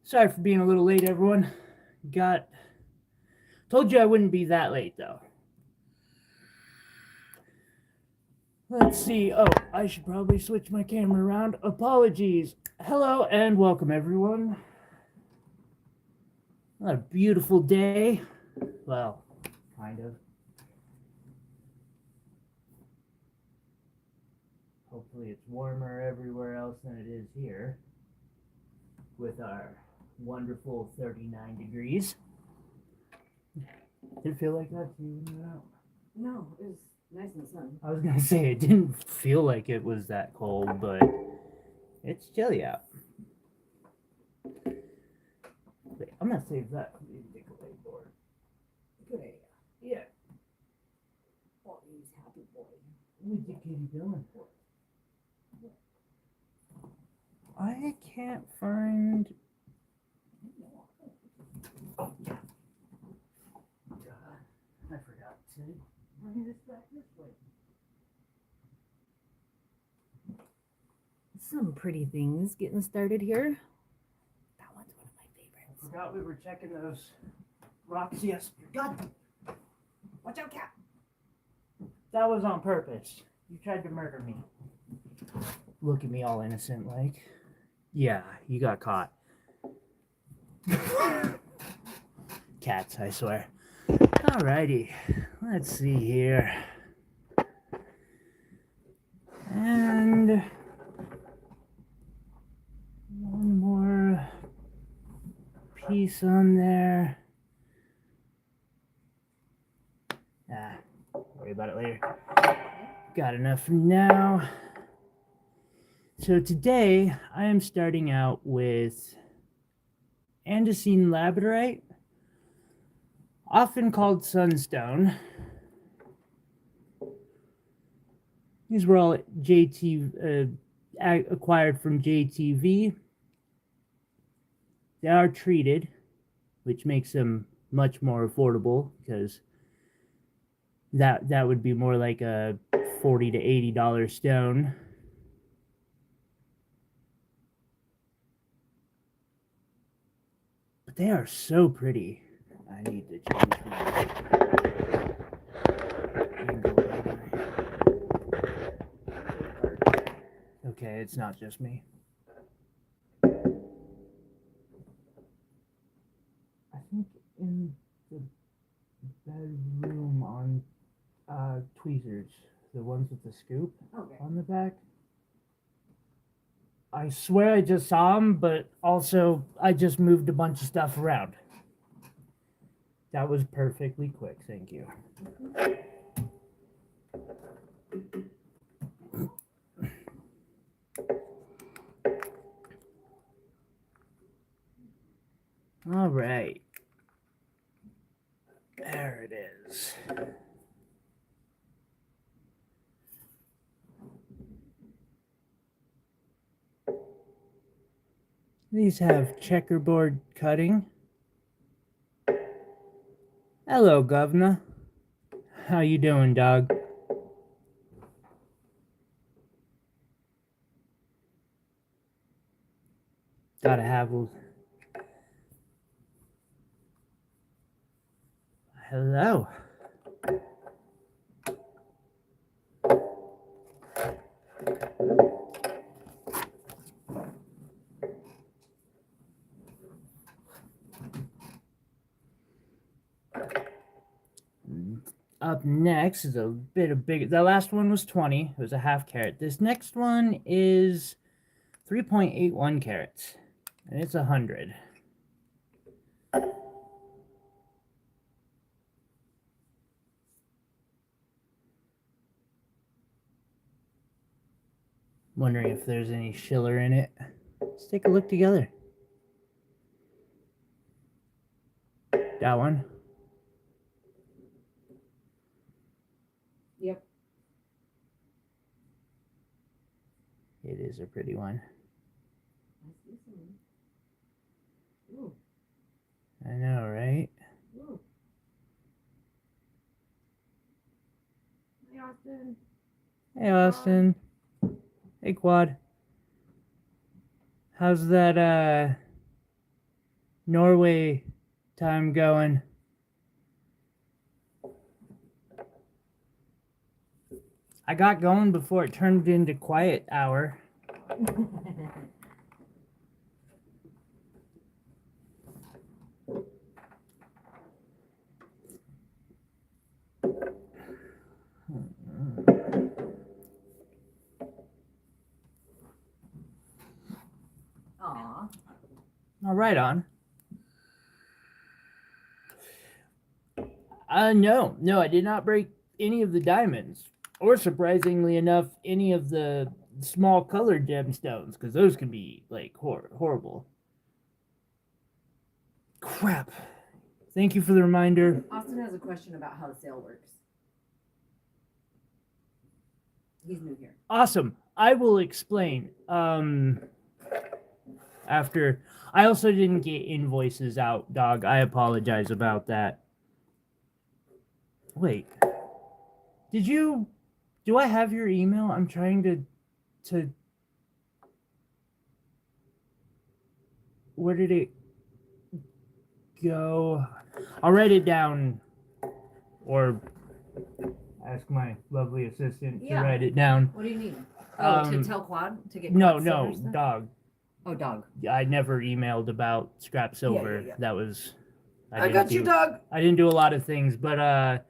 Sorry for being a little late, everyone. Told you I wouldn't be that late, though. Let's see. Oh, I should probably switch my camera around. Apologies. Hello and welcome, everyone. What a beautiful day. Well, kind of. Hopefully it's warmer everywhere else than it is here with our wonderful 39 degrees. Did it feel like that to you when you were out? No, it was nice in the sun. I was gonna say it didn't feel like it was that cold, but it's chilly out. Wait, I'm gonna save that for the Indicolite board. Good idea. Yeah. Oh, he's happy boy. What is Katie doing? I can't find. Oh, yeah. I forgot to bring this back this way. Some pretty things getting started here. That one's one of my favorites. I forgot we were checking those rocks yesterday. God! Watch out, cat! That was on purpose. You tried to murder me. Look at me all innocent like. Yeah, you got caught. Cats, I swear. Alrighty, let's see here. And one more piece on there. Worry about it later. Got enough for now. So today I am starting out with andesite labradorite, often called sunstone. These were all acquired from JTV. They are treated, which makes them much more affordable because that would be more like a $40 to $80 stone. But they are so pretty. I need to change my angle. Okay, it's not just me. I think in the bedroom on tweezers, the ones with the scoop on the back. I swear I just saw them, but also I just moved a bunch of stuff around. That was perfectly quick, thank you. All right. There it is. These have checkerboard cutting. Hello, Governor. How you doing, dog? Gotta have a... Hello. Up next is a bit of big. The last one was 20. It was a half carat. This next one is 3.81 carats, and it's 100. Wondering if there's any schiller in it. Let's take a look together. That one. Yep. It is a pretty one. Ooh. I know, right? Ooh. Hey, Austin. Hey, Austin. Hey, Quad. How's that, Norway time going. I got going before it turned into quiet hour. Aw. All right, on. No, I did not break any of the diamonds, or surprisingly enough, any of the small colored gemstones, because those can be like horrible. Crap. Thank you for the reminder. Austin has a question about how the sale works. He's new here. Awesome. I will explain. After I also didn't get invoices out, dog. I apologize about that. Wait. Do I have your email? I'm trying to where did it go? I'll write it down or ask my lovely assistant to write it down. What do you need? Oh, to tell Quad to get No, Quad dog. Oh, dog. I never emailed about scrap silver. Yeah. That was I got you, dog. I didn't do a lot of things, but I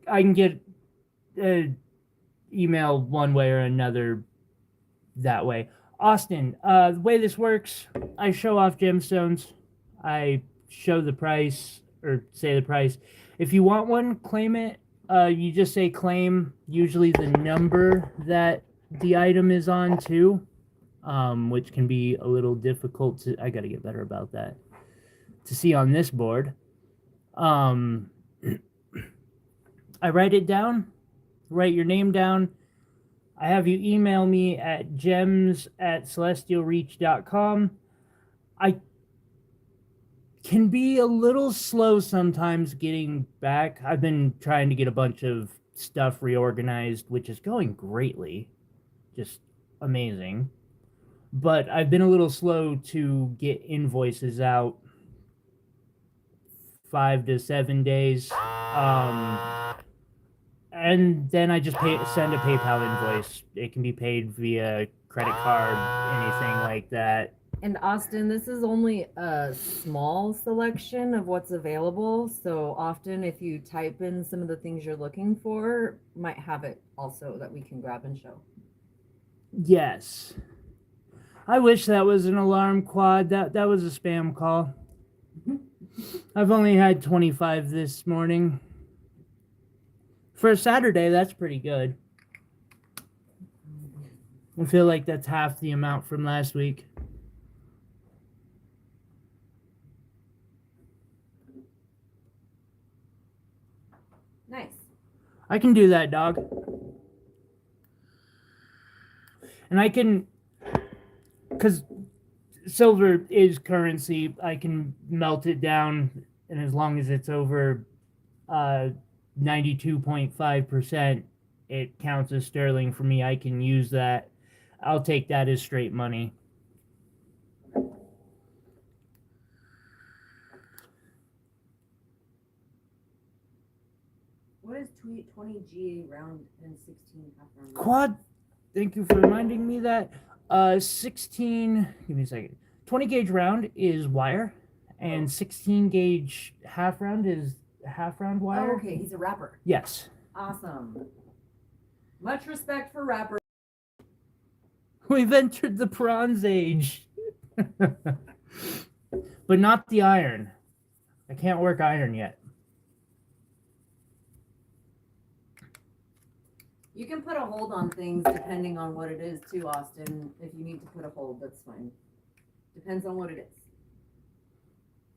can get email one way or another that way. Austin, the way this works, I show off gemstones. I show the price or say the price. If you want one, claim it. You just say claim, usually the number that the item is on too, which can be a little difficult to, I got to get better about that, to see on this board. I write it down, write your name down. I have you email me at gems@celestialreach.com. I can be a little slow sometimes getting back. I've been trying to get a bunch of stuff reorganized, which is going greatly. Just amazing. But I've been a little slow to get invoices out. 5 to 7 days. And then I just send a PayPal invoice. It can be paid via credit card, anything like that. And Austin, this is only a small selection of what's available. So often if you type in some of the things you're looking for, might have it also that we can grab and show. Yes. I wish that was an alarm, Quad. That was a spam call. I've only had 25 this morning. For a Saturday, that's pretty good. I feel like that's half the amount from last week. Nice. I can do that, dog. And I can, because silver is currency, I can melt it down, and as long as it's over 92.5%, it counts as sterling for me. I can use that. I'll take that as straight money. What is 20 GA round and 16 half round? Quad, thank you for reminding me that. 16, give me a second. 20 gauge round is wire, and 16 gauge half round is half round wire. Oh, okay, he's a rapper. Yes. Awesome. Much respect for rappers. We've entered the Bronze Age. But not the iron. I can't work iron yet. You can put a hold on things depending on what it is too, Austin. If you need to put a hold, that's fine. Depends on what it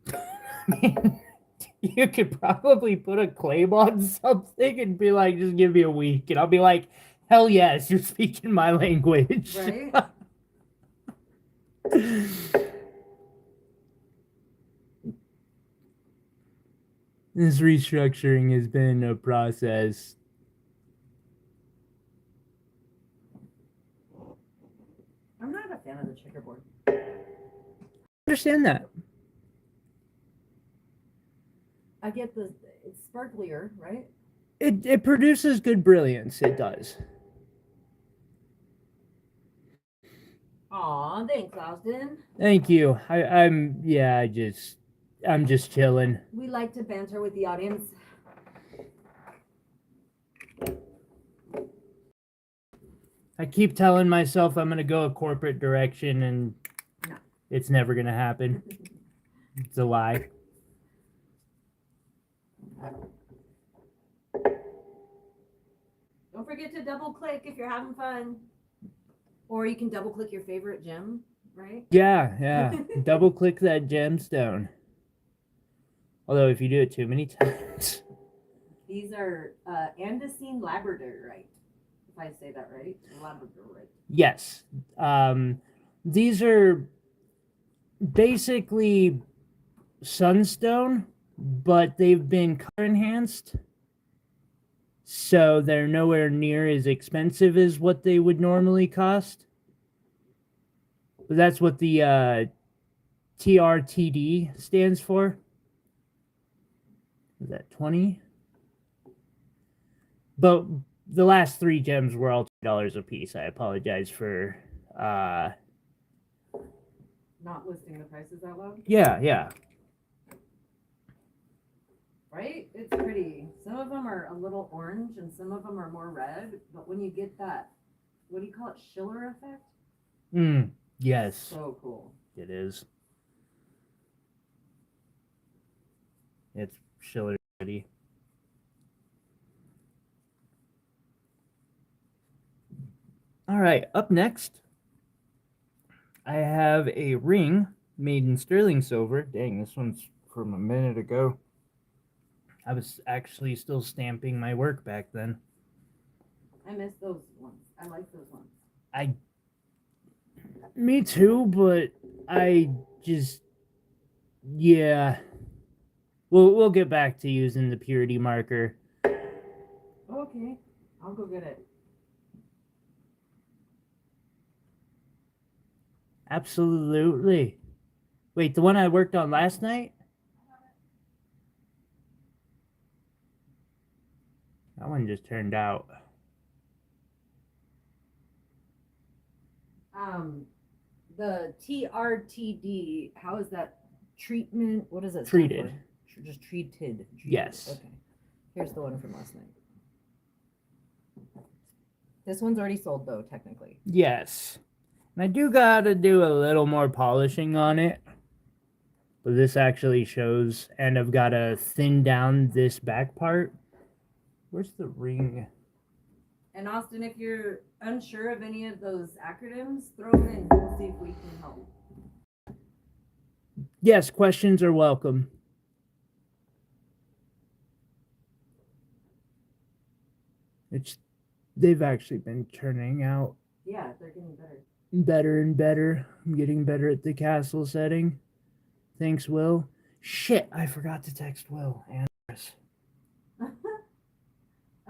is. You could probably put a claim on something and be like, just give me a week. And I'll be like, hell yes, you're speaking my language. Right? This restructuring has been a process. I'm not a fan of the checkerboard. understand that. I get it's sparklier, right? It produces good brilliance. It does. Aw, thanks, Austin. Thank you. I'm just chilling. We like to banter with the audience. I keep telling myself I'm gonna go a corporate direction, and No. it's never gonna happen. It's a lie. Don't forget to double click if you're having fun. Or you can double click your favorite gem, right? Yeah. Double click that gemstone. Although if you do it too many times. These are andesine labradorite, if I say that right. Labradorite. Yes. These are basically sunstone, but they've been color enhanced. So they're nowhere near as expensive as what they would normally cost. But that's what the TRTD stands for. Is that 20? But the last 3 gems were all $2 a piece. I apologize for not listing the prices out loud. Yeah. Right? It's pretty. Some of them are a little orange and some of them are more red. But when you get that, what do you call it? Schiller effect? Yes. So cool. It is. It's Schiller City. All right, up next, I have a ring made in sterling silver. Dang, this one's from a minute ago. I was actually still stamping my work back then. I miss those ones. I like those ones. Me too, but yeah. We'll get back to using the purity marker. Okay, I'll go get it. Absolutely. Wait, the one I worked on last night? That one just turned out. The TRTD, how is that treatment? What is it? Treated. Just treated. Yes. Okay. Here's the one from last night. This one's already sold though, technically. Yes. And I do gotta do a little more polishing on it. But this actually shows, and I've gotta thin down this back part. Where's the ring? And Austin, if you're unsure of any of those acronyms, throw them in. We'll see if we can help. Yes, questions are welcome. They've actually been turning out. Yeah, they're getting better. Better and better. I'm getting better at the castle setting. Thanks, Will. Shit, I forgot to text Will and Chris.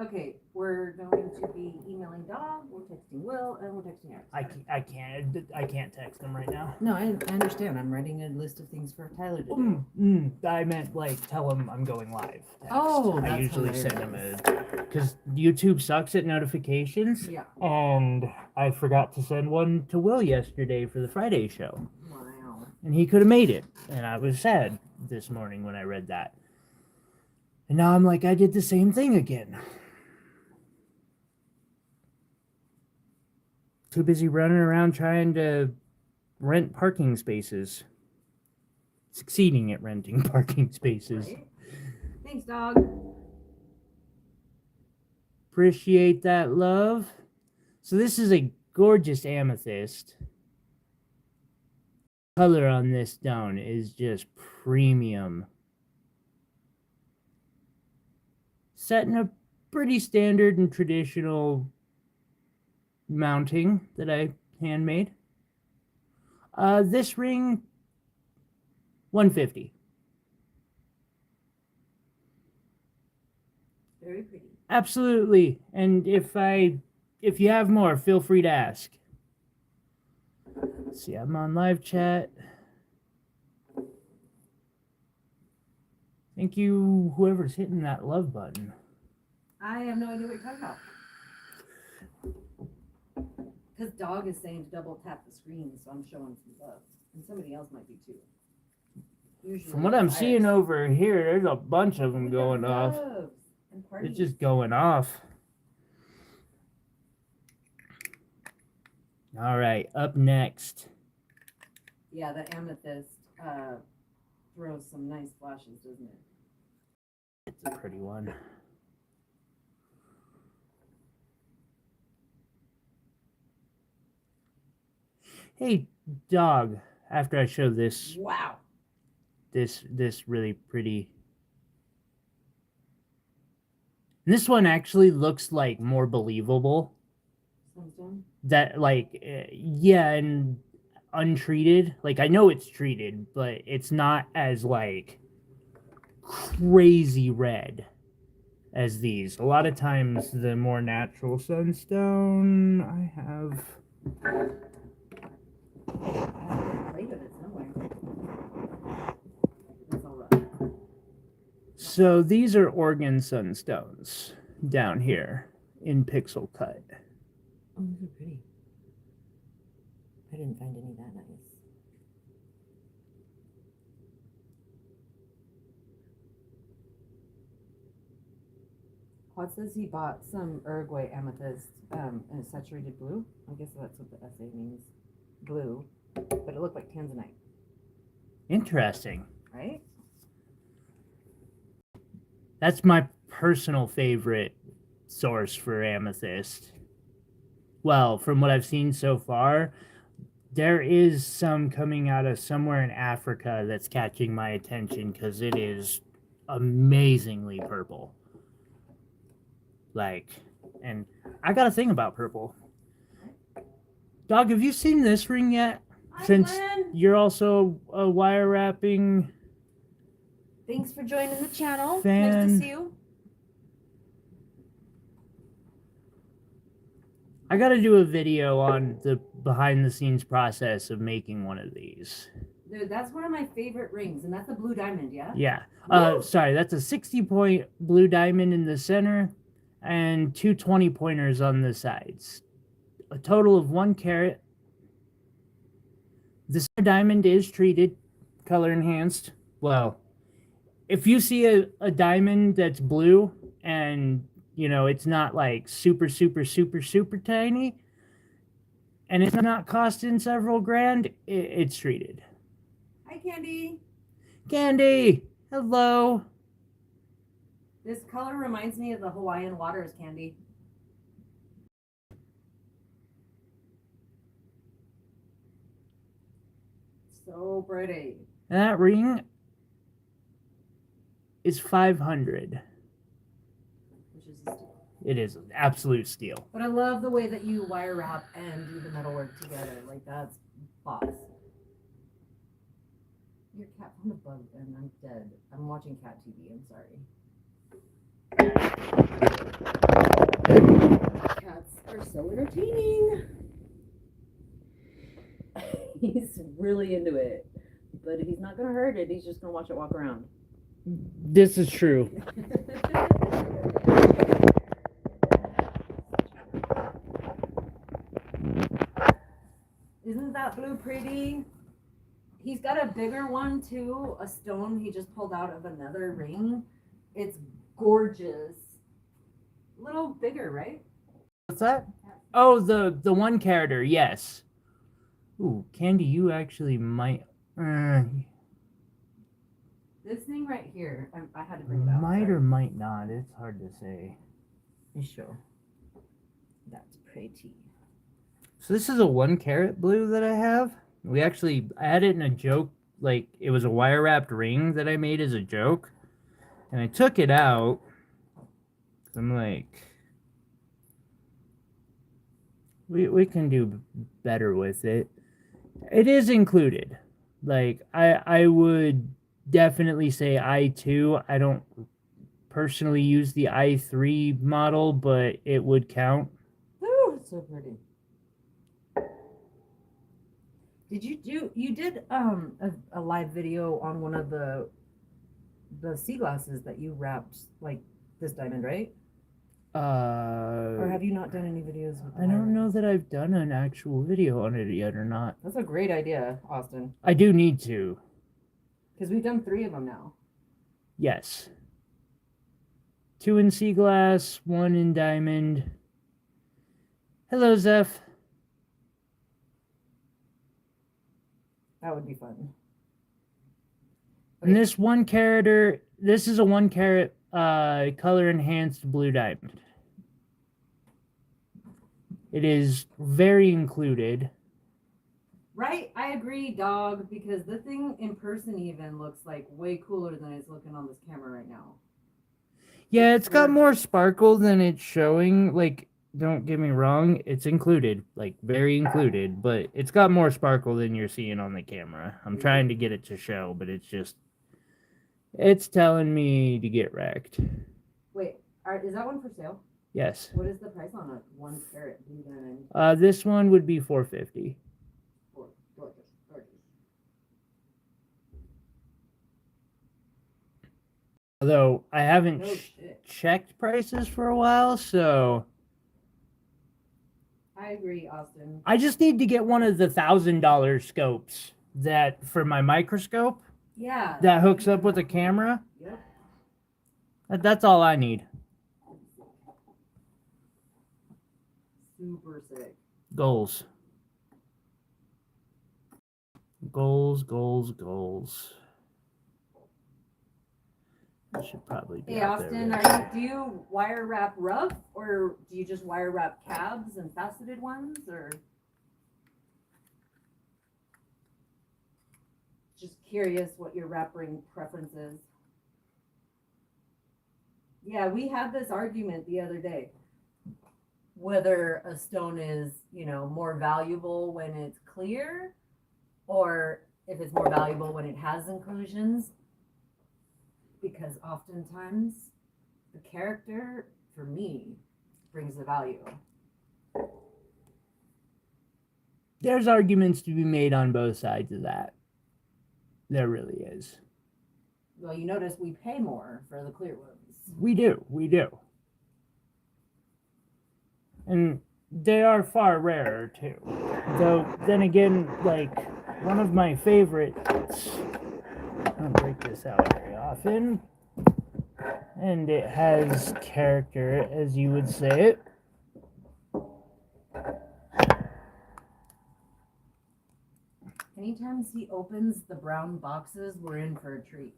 Okay, we're going to be emailing Dog, we're texting Will, and we're texting Eric. I can't text them right now. No, I understand. I'm writing a list of things for Tyler to do. I meant tell them I'm going live. Text. Oh, I that's usually send hilarious. them because YouTube sucks at notifications. Yeah. And I forgot to send one to Will yesterday for the Friday show. Wow. And he could have made it. And I was sad this morning when I read that. And now I'm like, I did the same thing again. Too busy running around trying to rent parking spaces. Succeeding at renting parking spaces. Right? Thanks, Dog. Appreciate that, love. So this is a gorgeous amethyst. Color on this stone is just premium. Set in a pretty standard and traditional mounting that I handmade. This ring, $150. Very pretty. Absolutely. And if you have more, feel free to ask. Let's see, I'm on live chat. Thank you, whoever's hitting that love button. I have no idea what you're talking about. Because dog is saying to double tap the screen, so I'm showing some love. And somebody else might be too. Usually From what I'm it's seeing Iris. over here, there's a bunch of them Look at going off. loves and parties. It's just going off. All right, up next. Yeah, the amethyst throws some nice flashes, doesn't it? It's a pretty one. Hey, dog. After I show this, Wow. this really pretty. This one actually looks like more believable. Sunstone? That yeah, and untreated. Like I know it's treated, but it's not as like crazy red as these. A lot of times the more natural sunstone I have. Play with it somewhere. That's all right. So these are organ sunstones down here in pixel cut. Oh, these are pretty. I didn't find any that nice. Quad says he bought some Uruguay amethyst in a saturated blue. I guess that's what the essay means. Blue. But it looked like tanzanite, Interesting. right? That's my personal favorite source for amethyst. Well, from what I've seen so far, there is some coming out of somewhere in Africa that's catching my attention because it is amazingly purple. Like, and I got a thing about purple. Dog, have you seen this ring yet? Hi, Since Glenn. you're also a wire wrapping Thanks for joining the channel. Nice fan. to see you. I got to do a video on the behind the scenes process of making one of these. Dude, that's one of my favorite rings, and that's a blue diamond, yeah? Yeah. Woo! Sorry, that's a 60-point blue diamond in the center and two 20-pointers on the sides. A total of 1 carat. This diamond is treated, color enhanced. Well, if you see a diamond that's blue and, you know, it's not like super, super, super, super tiny, and it's not costing several grand, it's treated. Hi, Candy. Candy, hello. This color reminds me of the Hawaiian waters, Candy. So pretty. That ring is 500. Which is a steal. It is an absolute steal. But I love the way that you wire wrap and do the metalwork together. Like, that's boss. Your cat found a bug and I'm dead. I'm watching cat TV. I'm sorry. Cats are so entertaining. He's really into it. But he's not going to hurt it. He's just going to watch it walk around. This is true. Isn't that blue pretty? He's got a bigger one too, a stone he just pulled out of another ring. It's gorgeous. A little bigger, right? What's that? Oh, the 1 carater, yes. Ooh, Candy, you actually might... This thing right here, I had to bring it out. might sorry. or might not. It's hard to say. You sure? That's pretty. So this is a 1 carat blue that I have. I had it in a joke, like it was a wire wrapped ring that I made as a joke. And I took it out. I'm like, we can do better with it. It is included. Like I would definitely say I2. I don't personally use the I3 model, but it would count. Ooh, it's so pretty. Did you did a live video on one of the the sea glasses that you wrapped like this diamond, right? Or Or have you not done any videos with the I don't know wire? that I've done an actual video on it yet or not. That's a great idea, Austin. I do need to. Because we've done 3 of them now. Yes. 2 in sea glass, 1 in diamond. Hello, Zeph. That would be fun. And this 1 carat, this is a 1 carat color enhanced blue diamond. It is very included. Right, I agree, dog, because the thing in person even looks like way cooler than it's looking on this camera right now. Yeah, it's got more sparkle than it's showing. Like, don't get me wrong, it's included, like very included, but it's got more sparkle than you're seeing on the camera. I'm trying to get it to show, but it's just, it's telling me to get wrecked. Wait, is that one for sale? Yes. What is the price on a 1 carat blue diamond? This one would be $450. Gorgeous. Although I haven't No shit. checked prices for a while, so I agree, Austin. I just need to get one of the $1,000 scopes that for my microscope. Yeah. That hooks up with a camera. Yep. That's all I need. Super sick. Goals. I should probably be Hey, out Austin, there. do you wire wrap rough, or do you just wire wrap cabs and faceted ones, or? Just curious what your wrapping preference is. Yeah, we had this argument the other day. Whether a stone is, more valuable when it's clear, or if it's more valuable when it has inclusions. Because oftentimes the character, for me, brings the value. There's arguments to be made on both sides of that. There really is. Well, you notice we pay more for the clear ones. We do. And they are far rarer too. Though, then again, like, one of my favorites, I don't break this out very often, and it has character, as you would say it. Anytime he opens the brown boxes, we're in for a treat.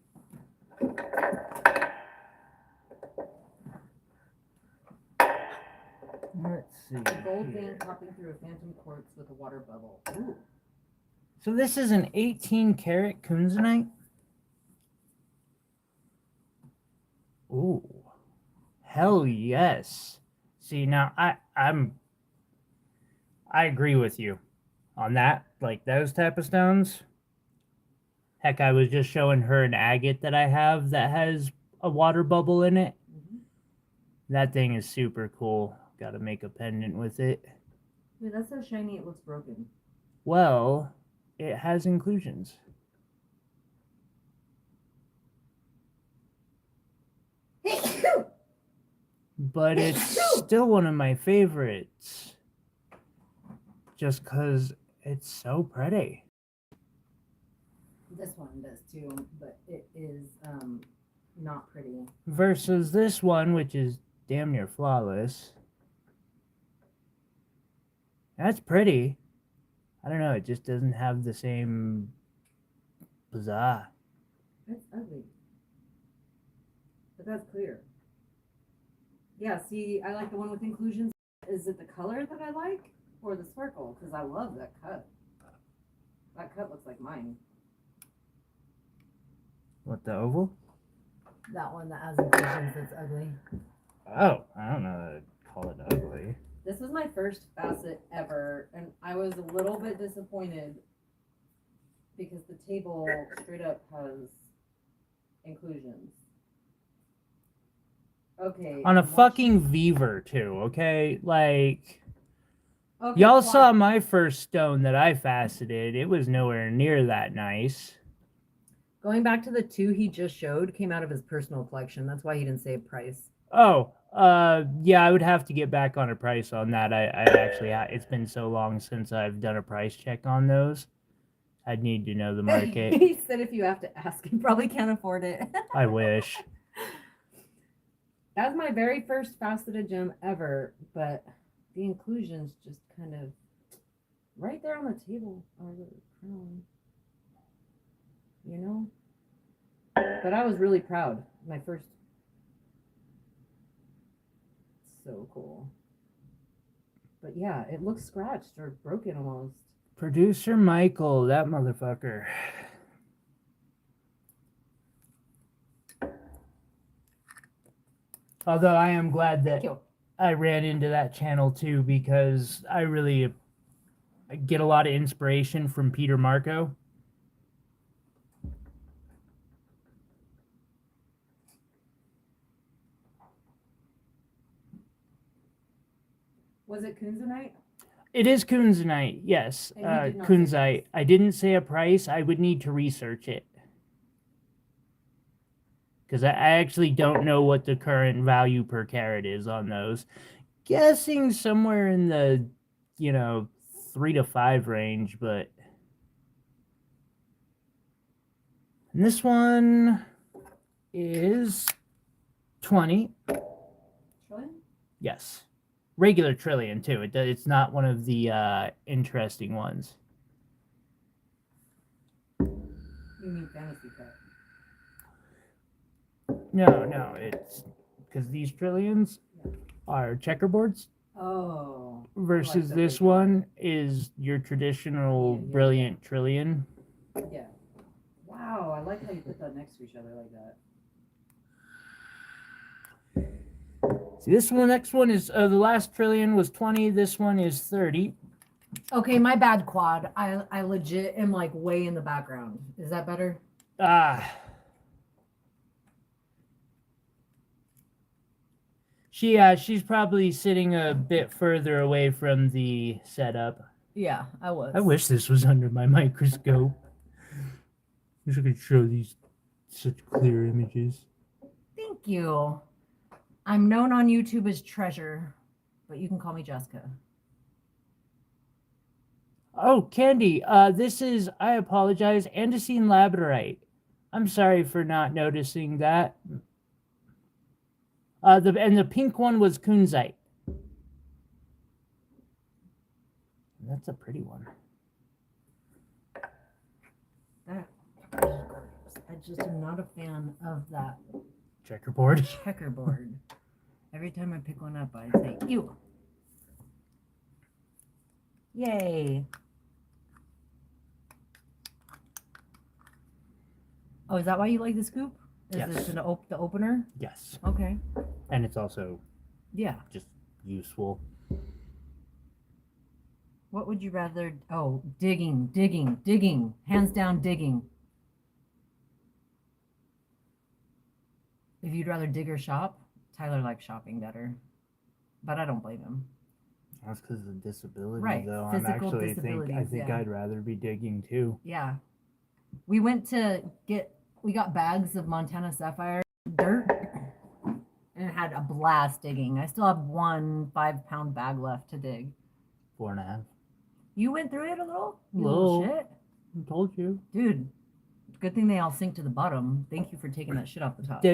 Let's see. A gold here. vein popping through a phantom quartz with a water bubble. Ooh. So this is an 18 karat kunzanite. Ooh, hell yes. See, now I agree with you on that. Like those type of stones. Heck, I was just showing her an agate that I have that has a water bubble in it. Mm-hmm. That thing is super cool. Got to make a pendant with it. Wait, that's so shiny it looks broken. Well, it has inclusions. But it's still one of my favorites. Just because it's so pretty. This one does too, but it is not pretty. Versus this one, which is damn near flawless. That's pretty. I don't know, it just doesn't have the same pizzazz. That's ugly. But that's clear. Yeah, see, I like the one with inclusions. Is it the color that I like? Or the sparkle? Because I love that cut. That cut looks like mine. What, the oval? That one that has inclusions that's ugly. Oh, I don't know how to call it ugly. This was my first facet ever, and I was a little bit disappointed because the table straight up has inclusions. Okay. On a fucking Beaver, too, okay? Like, okay, y'all fine. saw my first stone that I faceted. It was nowhere near that nice. Going back to the two he just showed, came out of his personal collection. That's why he didn't say a price. Oh, yeah, I would have to get back on a price on that. I actually, it's been so long since I've done a price check on those. I'd need to know the market. He said if you have to ask, you probably can't afford it. I wish. That was my very first faceted gem ever, but the inclusion's just kind of right there on the table or the crown. You know? But I was really proud. My first. So cool. But yeah, it looks scratched or broken almost. Producer Michael, that motherfucker. Although I am glad that I ran into that channel too, because I really get a lot of inspiration from Peter Marco. Was it kunzanite? It is kunzanite, yes. Kunzite. I didn't say a price. I would need to research it. Because I actually don't know what the current value per carat is on those. Guessing somewhere in the, 3 to 5 range, but... And this one is 20. Trillion? Yes. Regular trillion, too. It's not one of the interesting ones. You mean fantasy cut? No, it's because these trillions are checkerboards. Oh. Versus this one is your traditional brilliant trillion. Yeah. Wow, I like how you put that next to each other like that. See, this one, next one is the last trillion was 20. This one is 30. Okay, my bad, Quad. I legit am like way in the background. Is that better? She's probably sitting a bit further away from the setup. Yeah, I was. I wish this was under my microscope. Wish I could show these such clear images. Thank you. I'm known on YouTube as Treasure, but you can call me Jessica. Oh, Candy, this is, I apologize, andesine labradorite. I'm sorry for not noticing that. And the pink one was kunzite. That's a pretty one. That is gorgeous. I just am not a fan of that Checkerboard. checkerboard. Every time I pick one up, I say, ew. Yay. Oh, is that why you like the scoop? Is Yes. this the opener? Yes. Okay. And it's also just useful. What would you rather? Oh, digging. Hands down, digging. If you'd rather dig or shop, Tyler likes shopping better. But I don't blame him. That's because of the disability, Right. though. Physical I disabilities, think yeah. I'd rather be digging too. Yeah. We got bags of Montana Sapphire dirt and had a blast digging. I still have 1 5-pound bag left to dig. 4.5. You went through it a little? You Little. little shit? I told you. Dude, good thing they all sink to the bottom. Thank you for taking that shit off the top.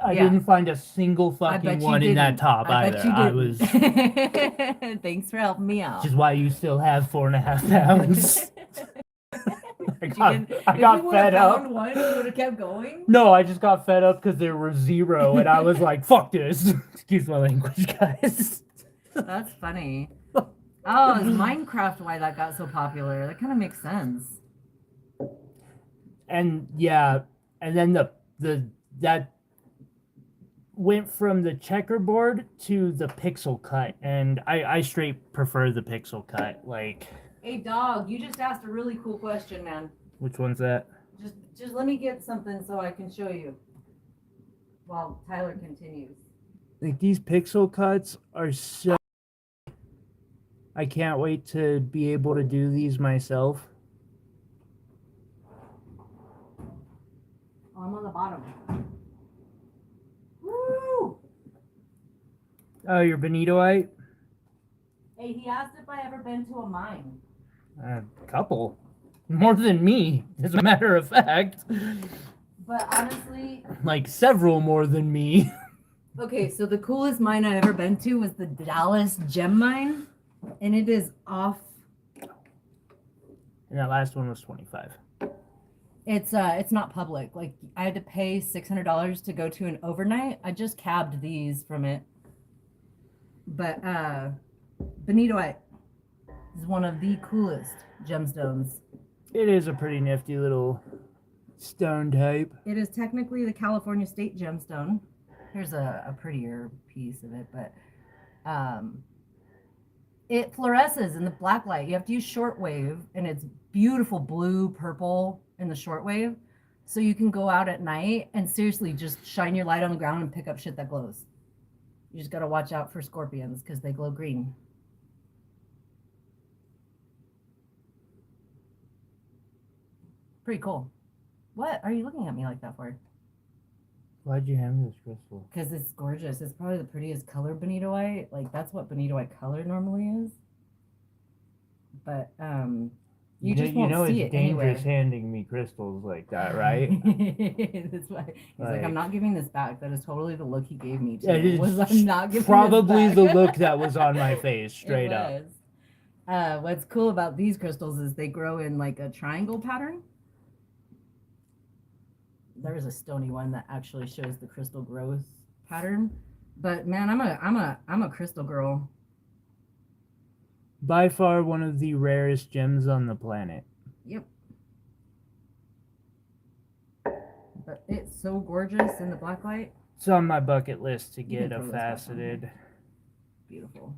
I didn't find a single fucking one in that top either. I was. Thanks for helping me out. Which is why you still have 4.5 pounds. I got fed up. One, you would have kept going? No, I just got fed up because there were 0, and I was like, fuck this. Excuse my language, guys. That's funny. Oh, is Minecraft why that got so popular? That kind of makes sense. And yeah, and then that went from the checkerboard to the pixel cut, and I straight prefer the pixel cut. Like, hey dog, you just asked a really cool question, man. Which one's that? Just let me get something so I can show you while Tyler continues. Like, these pixel cuts are so... I can't wait to be able to do these myself. I'm on the bottom. Woo! Oh, your bonitoite? Hey, he asked if I ever been to a mine. A couple. More than me, as a matter of fact. But honestly, Like several more than me. okay, so the coolest mine I ever been to was the Dallas Gem Mine, and it is off. And that last one was 25. It's not public. Like I had to pay $600 to go to an overnight. I just cabbed these from it. But bonitoite is one of the coolest gemstones. It is a pretty nifty little stone type. It is technically the California state gemstone. Here's a prettier piece of it, but it fluoresces in the black light. You have to use shortwave, and it's beautiful blue, purple in the shortwave. So you can go out at night and seriously just shine your light on the ground and pick up shit that glows. You just got to watch out for scorpions because they glow green. Pretty cool. What are you looking at me like that for? Why'd you have this crystal? Because it's gorgeous. It's probably the prettiest color bonitoite. Like that's what bonitoite color normally is. But you just won't see it's it dangerous anywhere. handing me crystals like that, right? That's why he's like, I'm not giving this back. That is totally the look he gave me. Yeah, Too, was I'm not giving probably this the back. look that was on my face, straight It up. was. What's cool about these crystals is they grow in like a triangle pattern. There's a stony one that actually shows the crystal growth pattern. But man, I'm a crystal girl. By far one of the rarest gems on the planet. Yep. But it's so gorgeous in the black light. It's on my bucket list to You can get a throw this back on. faceted. Beautiful.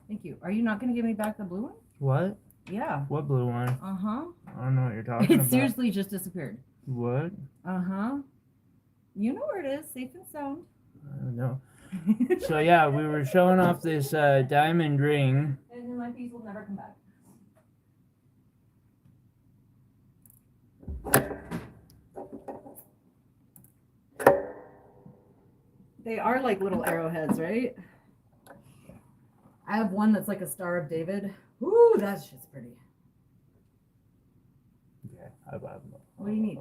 Thank you. Are you not going to give me back the blue one? What? Yeah. What blue one? Uh-huh. I don't know what you're talking It about. seriously just disappeared. What? Uh-huh. You know where it is, safe and sound. I don't know. So yeah, we were showing off this diamond ring. And then my piece will never come back. They are like little arrowheads, right? I have one that's like a Star of David. Ooh, that shit's pretty. Yeah, What do you need?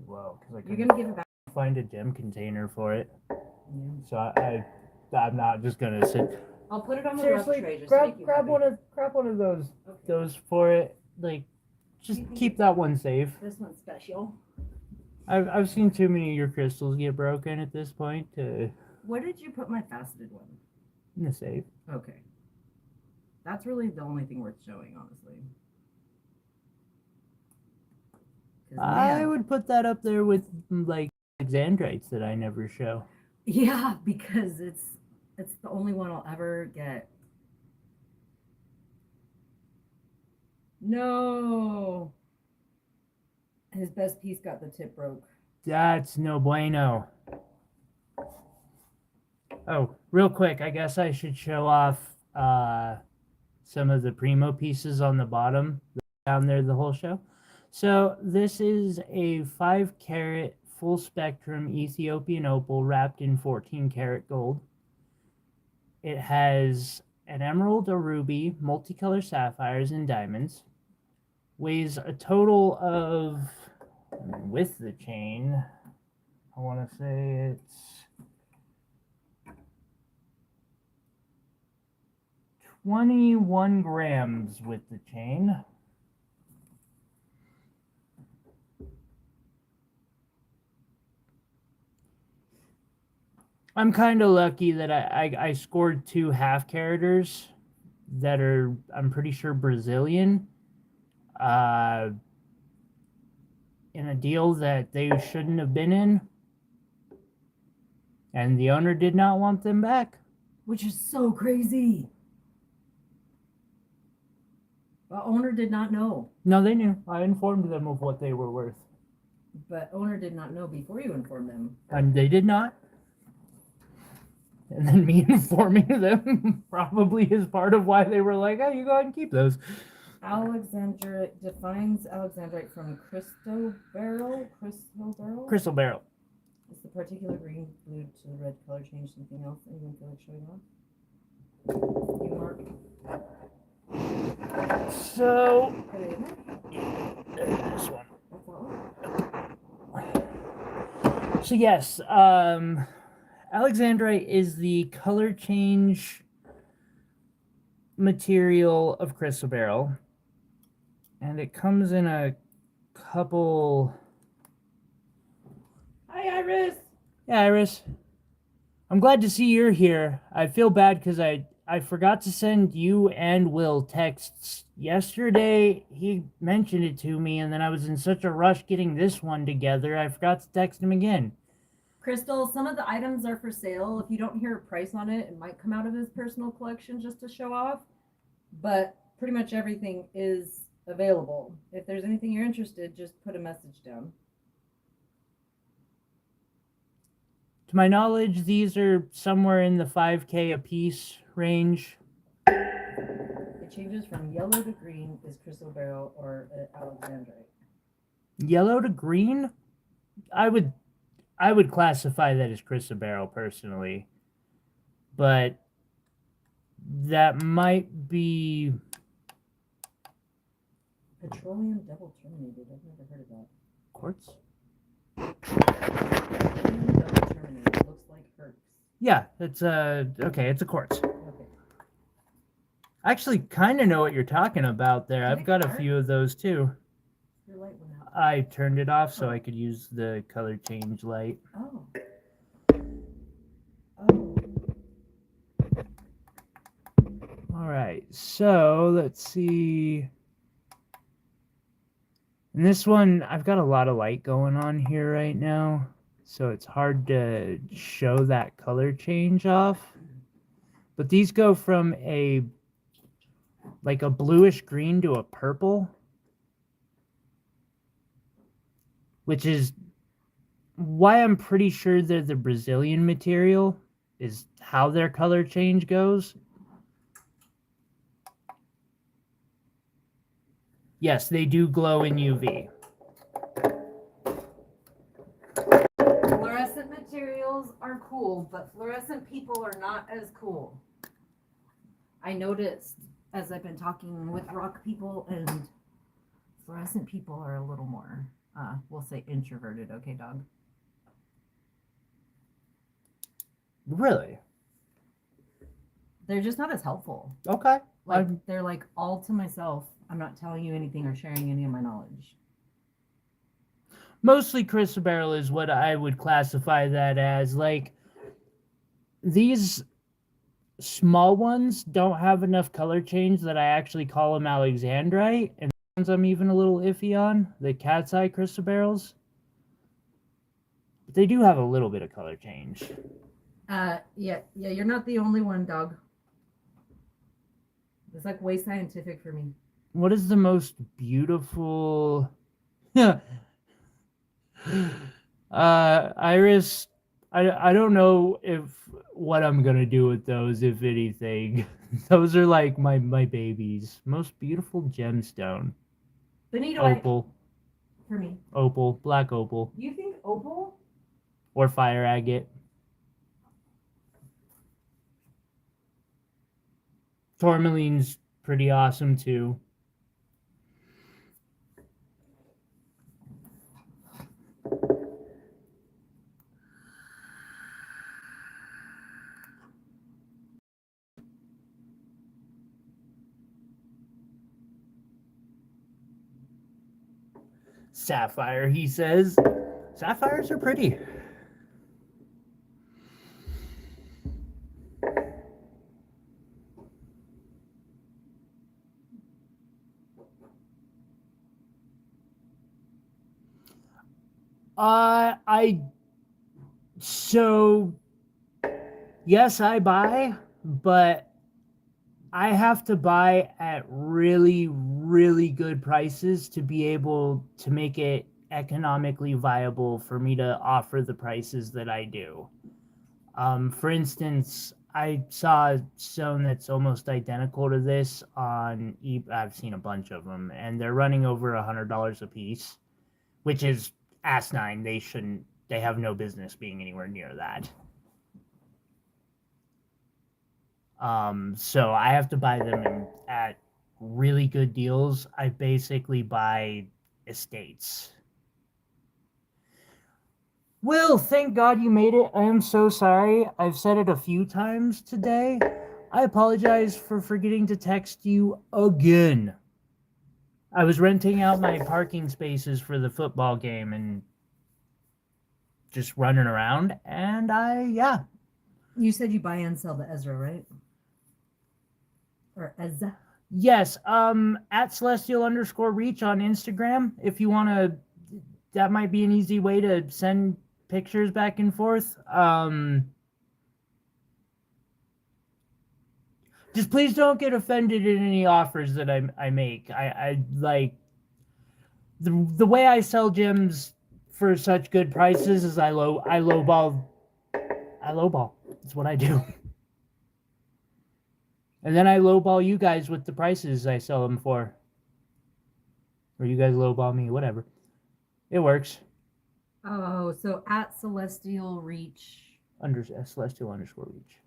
Well, because I You're gonna give it back. find a gem container for it. Yeah. So I'm not just gonna sit. I'll put it on the Seriously, rough tray just to make you grab happy. one of those Okay. those for it. Like, just You can keep get- that one safe. This one's special. I've seen too many of your crystals get broken at this point to Where did you put my faceted one? in the safe. Okay. That's really the only thing worth showing, honestly. 'Cause, I man, would put that up there with like xandrites that I never show. yeah, because it's the only one I'll ever get. No. His best piece got the tip broke. That's no bueno. Oh, real quick, I guess I should show off some of the primo pieces on the bottom down there the whole show. So this is a 5-carat full spectrum Ethiopian opal wrapped in 14-karat gold. It has an emerald, a ruby, multicolored sapphires, and diamonds. Weighs a total of, with the chain, I want to say it's 21 grams with the chain. I'm kind of lucky that I scored 2 half-caraters that are, I'm pretty sure, Brazilian. In a deal that they shouldn't have been in. And the owner did not want them back. Which is so crazy. The owner did not know. No, they knew. I informed them of what they were worth. But owner did not know before you informed them. And they did not. And then me informing them probably is part of why they were like, oh, you go ahead and keep those. Alexandrite defines alexandrite from Cristobarrel. Cristobarrel? Crystal Barrel. Is the particular green blue to the red color change something else? Anyone feel like showing off? You mark. So, Put it in there. this one. That's that one. So yes, alexandrite is the color change material of Crystal Barrel, and it comes in a couple. Hi, Iris. Yeah, Iris. I'm glad to see you're here. I feel bad because I forgot to send you and Will texts yesterday. He mentioned it to me, and then I was in such a rush getting this one together, I forgot to text him again. Crystal, some of the items are for sale. If you don't hear a price on it, it might come out of his personal collection just to show off. But pretty much everything is available. If there's anything you're interested, just put a message down. To my knowledge, these are somewhere in the 5K a piece range. It changes from yellow to green is Crystal Barrel or alexandrite. Yellow to green? I would classify that as Crystal Barrel personally. But that might be Petroleum double terminated. I've never heard of that. quartz? Petroleum double terminated. Looks like Herx. Yeah, it's okay, it's a quartz. Okay. I actually kind of know what you're talking about there. Can I've I got a start? few of those too. Your light went out. I turned it off so I could use the color change light. Oh. Oh. All right, so let's see. And this one, I've got a lot of light going on here right now, so it's hard to show that color change off. But these go from like a bluish green to a purple, which is why I'm pretty sure they're the Brazilian material, is how their color change goes. Yes, they do glow in UV. Fluorescent materials are cool, but fluorescent people are not as cool. I noticed as I've been talking with rock people, and fluorescent people are a little more, we'll say introverted, okay, dog? Really? They're just not as helpful. Okay. Like, they're like all to myself. I'm not telling you anything or sharing any of my knowledge. Mostly Crystal Barrel is what I would classify that as. Like, these small ones don't have enough color change that I actually call them alexandrite, and the ones I'm even a little iffy on, the cat's eye Crystal Barrels. But they do have a little bit of color change. Yeah, you're not the only one, dog. It's like way scientific for me. What is the most beautiful Iris? I don't know what I'm gonna do with those, if anything. Those are like my babies. Most beautiful gemstone. Benito, Opal. for me. Opal. Black opal. You think opal? Or fire agate. Tourmaline's pretty awesome too. Sapphire, he says. Sapphires are pretty. So yes, I buy, but I have to buy at really, really good prices to be able to make it economically viable for me to offer the prices that I do. For instance, I saw a stone that's almost identical to this on I've seen a bunch of them, and they're running over $100 a piece, which is asinine. They have no business being anywhere near that. So I have to buy them at really good deals. I basically buy estates. Will, thank God you made it. I am so sorry. I've said it a few times today. I apologize for forgetting to text you again. I was renting out my parking spaces for the football game and just running around, and yeah. You said you buy and sell the Ezra, right? Or Ezra? Yes, at celestial_reach on Instagram. If you want to, that might be an easy way to send pictures back and forth. Just please don't get offended in any offers that I make. I like the way I sell gems for such good prices is I lowball. That's what I do. And then I lowball you guys with the prices I sell them for. Or you guys lowball me, whatever. It works. Oh, so at Celestial Reach. Celestial_reach.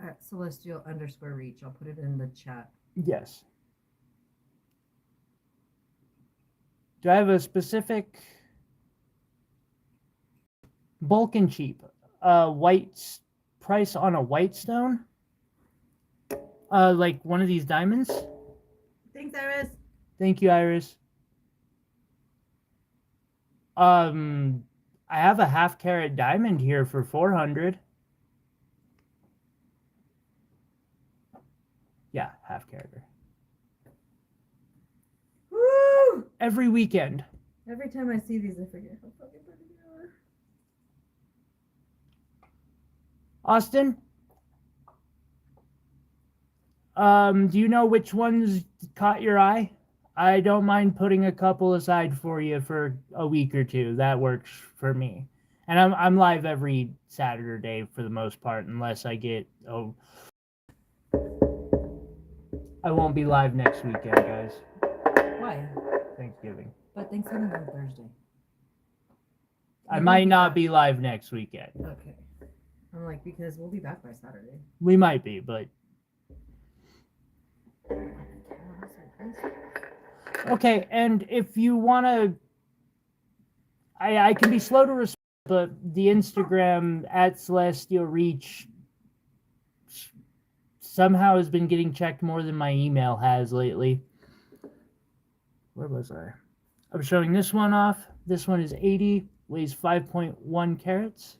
At Celestial_reach. I'll put it in the chat. Yes. Do I have a specific bulk and cheap white price on a white stone? Like one of these diamonds? Thanks, Iris. Thank you, Iris. I have a 1/2 carat diamond here for 400. Yeah, 1/2 carat. Woo! Every weekend. Every time I see these, I forget how fucking pretty they are. Austin? Do you know which ones caught your eye? I don't mind putting a couple aside for you for a week or two. That works for me. And I'm live every Saturday for the most part, unless I get I won't be live next weekend, guys. Why? Thanksgiving. But Thanksgiving's on Thursday. I might not be live next weekend. Okay. I'm like, because we'll be back by Saturday. We might be, but okay. And if you want to, I can be slow to respond, but the Instagram at Celestial Reach somehow has been getting checked more than my email has lately. Where was I? I was showing this one off. This one is 80, weighs 5.1 carats.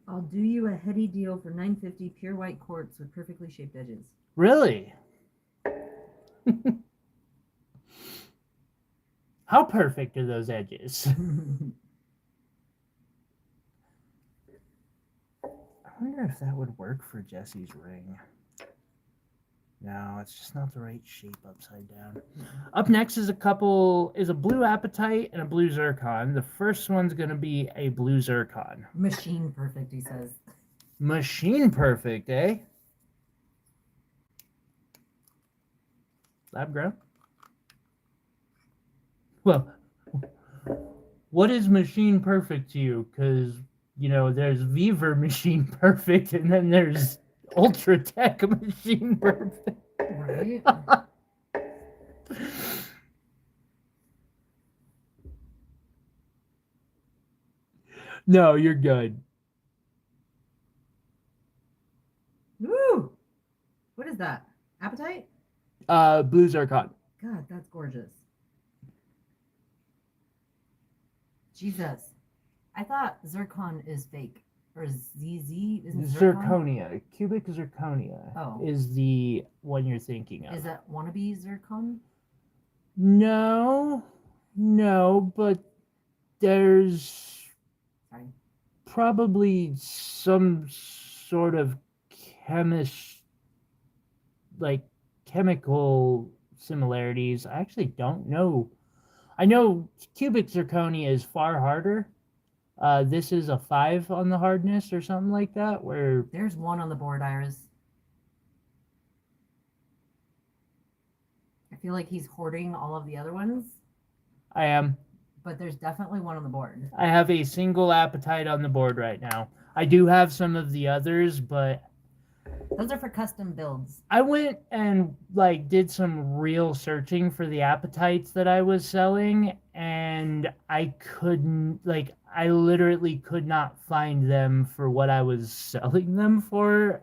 I'll do you a heady deal for $9.50 pure white quartz with perfectly shaped edges. Really? How perfect are those edges? I wonder if that would work for Jesse's ring. No, it's just not the right shape upside down. Up next is a blue apatite and a blue zircon. The first one's going to be a blue zircon. Machine perfect, he says. Machine perfect, eh? Lab grown? Well, what is machine perfect to you? Because, you know, there's Weaver machine perfect, and then there's Ultra Tech machine perfect. Right? No, you're good. Woo! What is that? Apatite? Blue zircon. God, that's gorgeous. Jesus. I thought zircon is fake. Or ZZ? Isn't Zirconia. Cubic zirconia is the one you're thinking of. Is that wannabe zircon? No, but there's probably some sort of chemical similarities. I actually don't know. I know cubic zirconia is far harder. This is a 5 on the hardness or something like that, where There's one on the board, Iris. I feel like he's hoarding all of the other ones, I am. but there's definitely one on the board. I have a single Apatite on the board right now. I do have some of the others, but Those are for custom builds. I went and like did some real searching for the Apatites that I was selling, and I couldn't, like, I literally could not find them for what I was selling them for,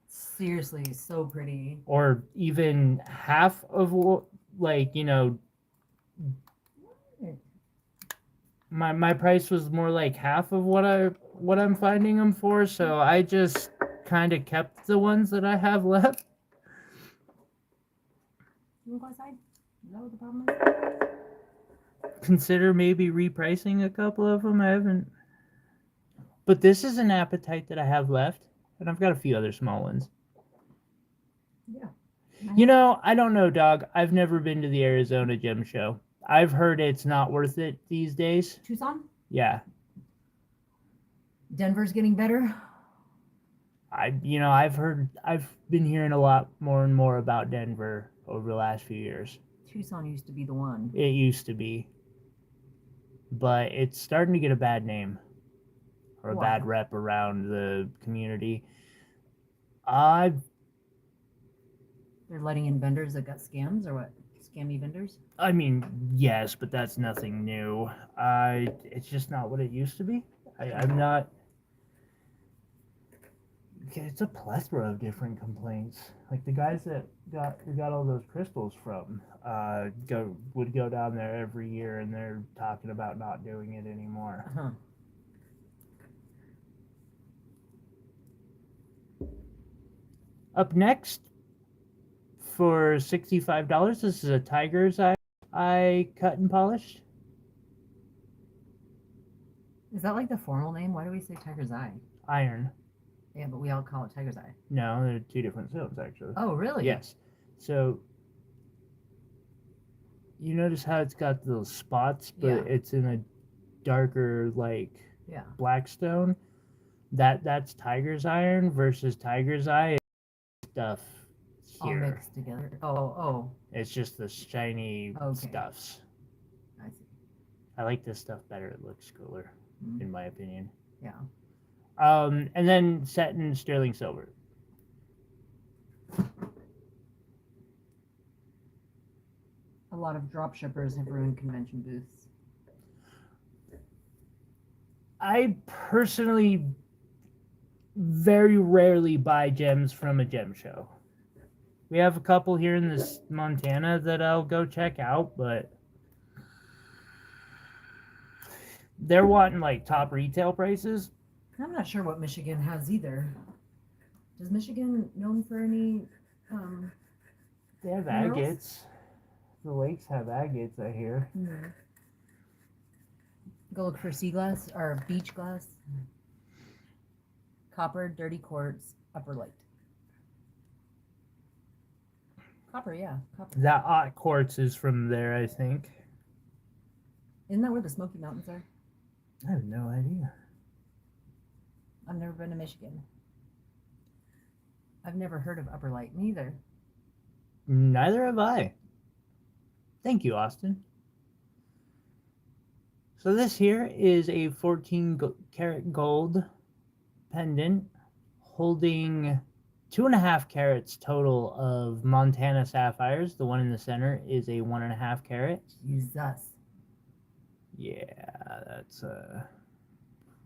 Seriously, so pretty. or even half of what, like, you know, my price was more like half of what I'm finding them for, so I just kind of kept the ones that I have left. You want to go outside? Is that what the problem is? Consider maybe repricing a couple of them. I haven't, but this is an Apatite that I have left, and I've got a few other small ones. Yeah. You know, I don't know, dog. I've never been to the Arizona Gem Show. I've heard it's not worth it these days. Tucson? Yeah. Denver's getting better. I've been hearing a lot more and more about Denver over the last few years. Tucson used to be the one. It used to be. But it's starting to get a bad name. Or a Why? bad rep around the community. They're letting in vendors that got scams or what? Scammy vendors? I mean, yes, but that's nothing new. It's just not what it used to be. I'm not. It's a plethora of different complaints. Like the guys that got all those crystals from would go down there every year, and they're talking about not doing it anymore. Uh-huh. Up next, for $65, this is a tiger's eye cut and polished. Is that like the formal name? Why do we say tiger's eye? Iron. Yeah, but we all call it tiger's eye. No, they're two different stones, actually. Oh, really? Yes. So you notice how it's got those spots, but Yeah. it's in a darker, like, Yeah. black stone. That's tiger's iron versus tiger's eye stuff All here. mixed together. Oh. It's just the shiny Okay. stuffs. I see. I like this stuff better. It looks cooler, Mhm. in my opinion. Yeah. And then set in sterling silver. A lot of drop shippers have ruined convention booths. I personally very rarely buy gems from a gem show. We have a couple here in this Montana that I'll go check out, but they're wanting like top retail prices. I'm not sure what Michigan has either. Does Michigan known for any They have minerals? agates. The lakes have agates, I hear. Go look for sea glass or beach glass. Copper, dirty quartz, upper light. Copper, yeah. Copper. That quartz is from there, I think. Isn't that where the Smoky Mountains are? I have no idea. I've never been to Michigan. I've never heard of upper light, neither. Neither have I. Thank you, Austin. So this here is a 14-karat gold pendant holding 2.5 carats total of Montana sapphires. The one in the center is a 1.5 carat. Jesus. Yeah, that's a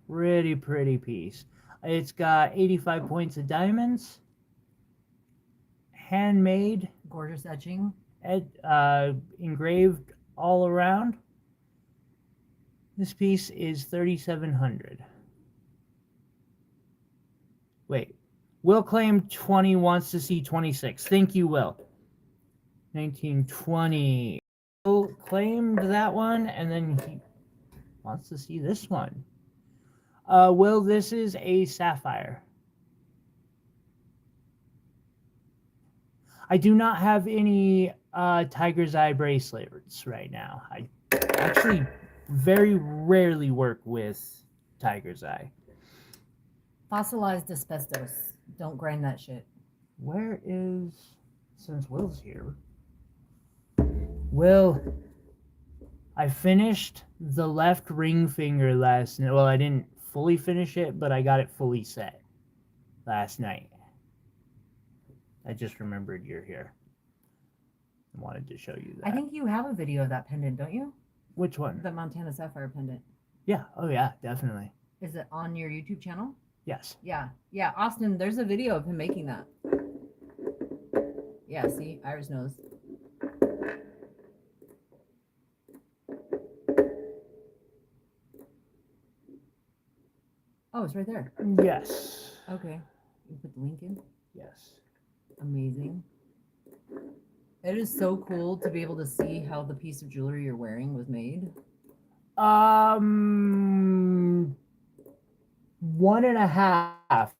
pretty piece. It's got 85 points of diamonds, handmade, Gorgeous etching. engraved all around. This piece is 3,700. Wait, Will claim 20 wants to see 26. Thank you, Will. 1920. Will claimed that one, and then he wants to see this one. Will, this is a sapphire. I do not have any tiger's eye bracelets right now. I actually very rarely work with tiger's eye. Fossilized asbestos. Don't grind that shit. Where is, since Will's here, Will, I finished the left ring finger last night. Well, I didn't fully finish it, but I got it fully set last night. I just remembered you're here. I wanted to show you that. I think you have a video of that pendant, don't you? Which one? The Montana Sapphire pendant. Yeah. Oh, yeah, definitely. Is it on your YouTube channel? Yes. Yeah. Yeah, Austin, there's a video of him making that. Yeah, see? Iris knows. Oh, it's right there. Yes. Okay. You put the link in? Yes. Amazing. It is so cool to be able to see how the piece of jewelry you're wearing was made. 1.5.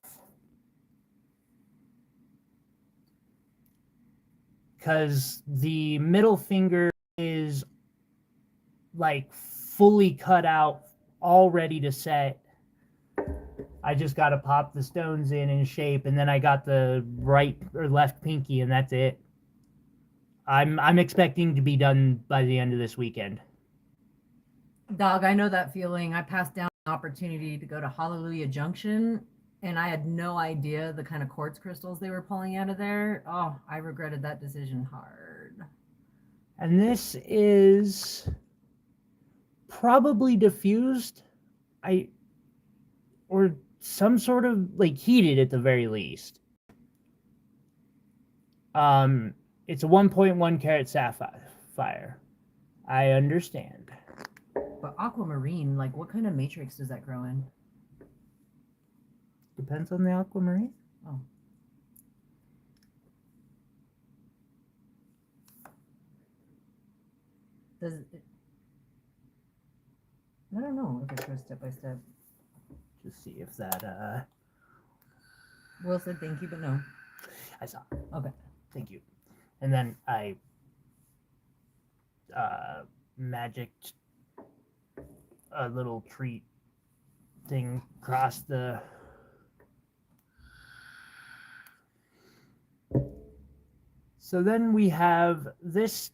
Because the middle finger is like fully cut out, all ready to set. I just got to pop the stones in shape, and then I got the right or left pinky, and that's it. I'm expecting to be done by the end of this weekend. Dog, I know that feeling. I passed down an opportunity to go to Hallelujah Junction, and I had no idea the kind of quartz crystals they were pulling out of there. Oh, I regretted that decision hard. And this is probably diffused, or some sort of like heated at the very least. It's a 1.1 carat sapphire. I understand. But aquamarine, like what kind of matrix does that grow in? Depends on the aquamarine. Oh. Does it... I don't know if it goes step by step. Just see if that Will said thank you, but no. I saw. Okay. Thank you. And then I magicked a little treat thing across the So then we have this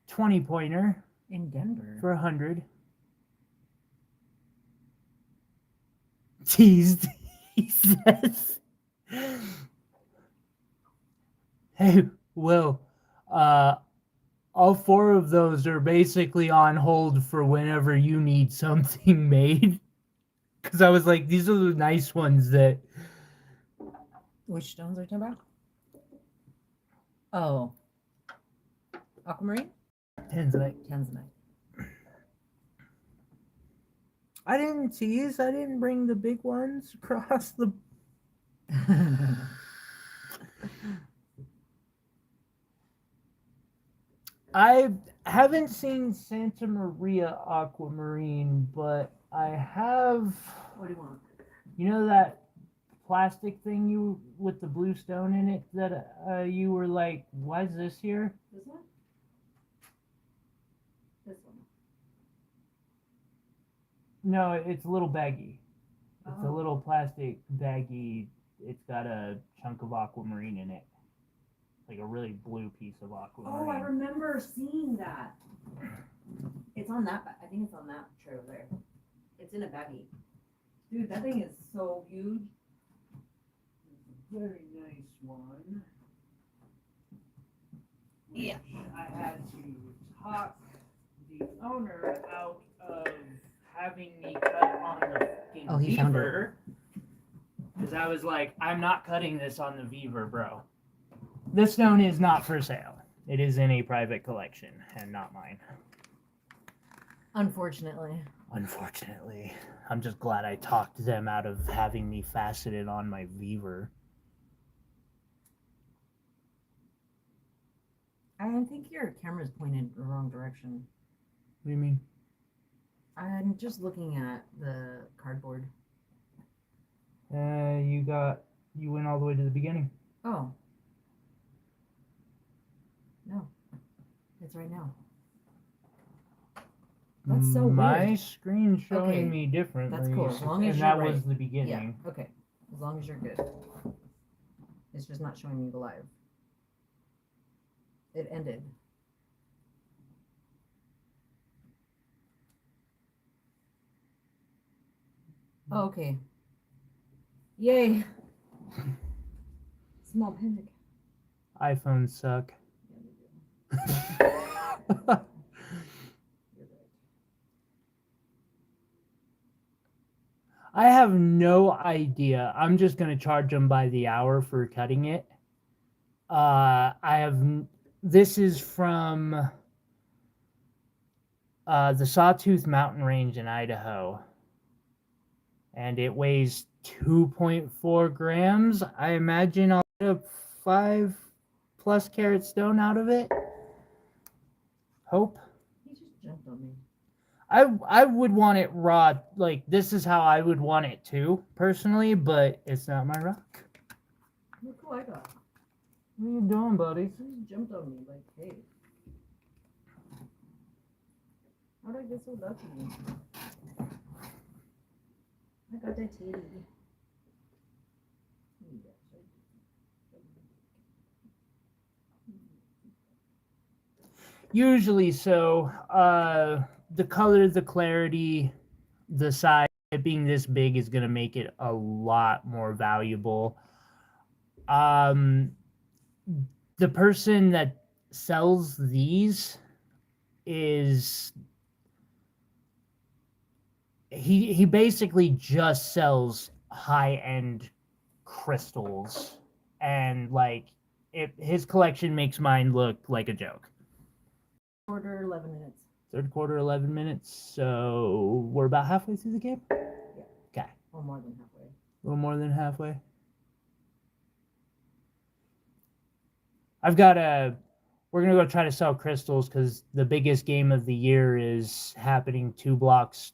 20 pointer In Denver. for 100. Teased, he says. Hey, Will, all 4 of those are basically on hold for whenever you need something made. Because I was like, these are the nice ones that... Which stones are you talking about? Oh. Aquamarine? Tanzanite. Tanzanite. I didn't tease. I didn't bring the big ones across the... I haven't seen Santa Maria Aquamarine, but I have... What do you want? You know that plastic thing you with the blue stone in it that you were like, why is this here? This one? This one. No, it's a little baggy. It's a Oh. little plastic baggy. It's got a chunk of aquamarine in it. Like a really blue piece of aquamarine. Oh, I remember seeing that. It's on that. I think it's on that tray over there. It's in a baggie. Dude, that thing is so huge. Very nice one. Yeah. I had to talk the owner out of having me cut on the fucking Oh, he found it. Beaver. Because I was like, I'm not cutting this on the Beaver, bro. This stone is not for sale. It is in a private collection and not mine. Unfortunately. Unfortunately. I'm just glad I talked them out of having me faceted on my Beaver. I think your camera's pointed the wrong direction. What do you mean? I'm just looking at the cardboard. You went all the way to the beginning. Oh. No. It's right now. That's so My weird. screen's showing Okay, me differently. That's cool. As long as and you're that right. was the beginning. Yeah. Okay. As long as you're good. It's just not showing me the live. It ended. Oh, okay. Yay. Small panic. iPhones suck. I have no idea. I'm just gonna charge them by the hour for cutting it. This is from the Sawtooth Mountain Range in Idaho, and it weighs 2.4 grams. I imagine I'll get a 5+ carat stone out of it. Hope. He just jumped on me. I would want it raw. Like, this is how I would want it too, personally, but it's not my rock. Look who I got. What are you doing, buddy? He just jumped on me like, hey. How did I get so lucky? I got that titty. Usually so. The color, the clarity, the size, it being this big is going to make it a lot more valuable. The person that sells these is he basically just sells high-end crystals, and like his collection makes mine look like a joke. Quarter 11 minutes. Third quarter, 11 minutes. So we're about halfway through the game? Yeah. Okay. Or more than halfway. A little more than halfway. We're going to go try to sell crystals because the biggest game of the year is happening 2 blocks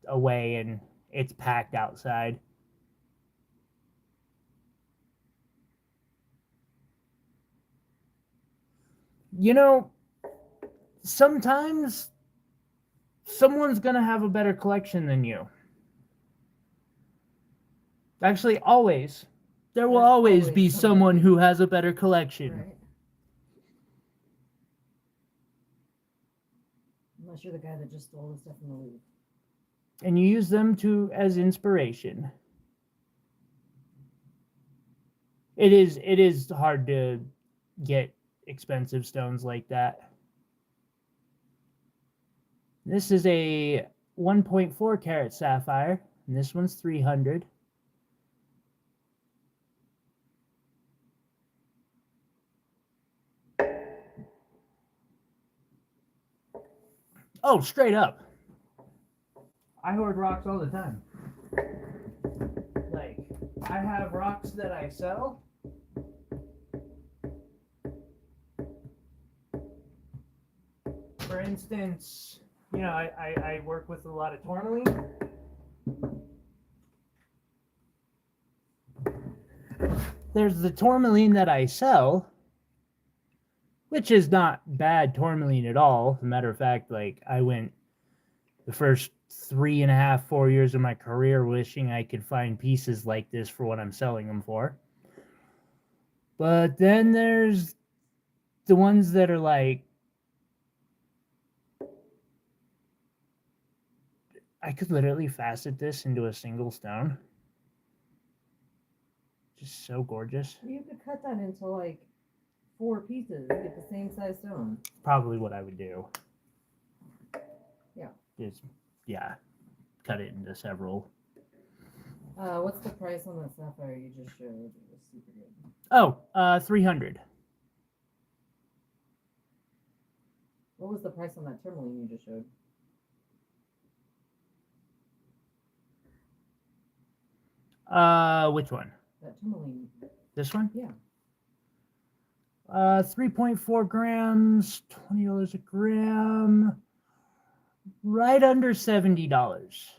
away and it's packed outside. You know, sometimes someone's going to have a better collection than you. Actually, always. There will always be someone who has a better collection. Right. Unless you're the guy that just stole the stuff from the loot. And you use them as inspiration. It is hard to get expensive stones like that. This is a 1.4 carat sapphire, and this one's 300. Oh, straight up. I hoard rocks all the time. Like, I have rocks that I sell. For instance, you know, I work with a lot of tourmaline. There's the tourmaline that I sell, which is not bad tourmaline at all. As a matter of fact, like, I went the first 3.5, 4 years of my career wishing I could find pieces like this for what I'm selling them for. But then there's the ones that are like, I could literally facet this into a single stone. Just so gorgeous. You could cut that into like 4 pieces. You get the same size stone. Probably what I would do. Yeah. Just, yeah. Cut it into several. What's the price on that sapphire you just showed? It was super good. Oh, 300. What was the price on that tourmaline you just showed? Which one? That tourmaline. This one? Yeah. 3.4 grams, $20 a gram, right under $70.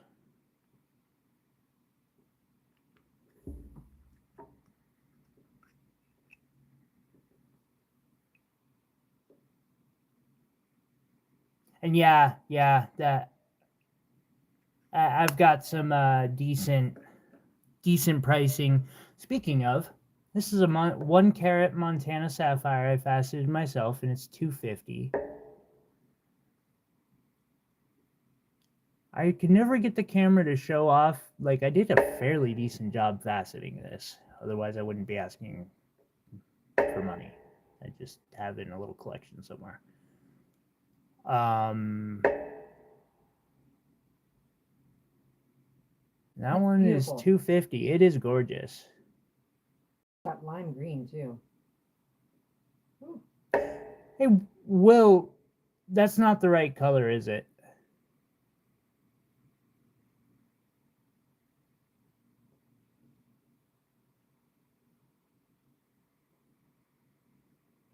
And yeah, that I've got some decent pricing. Speaking of, this is a 1 carat Montana sapphire I faceted myself, and it's $250. I could never get the camera to show off. Like, I did a fairly decent job faceting this. Otherwise, I wouldn't be asking for money. I just have it in a little collection somewhere. That That's one beautiful. is $250. It is gorgeous. That lime green too. Ooh. Hey, Will, that's not the right color, is it?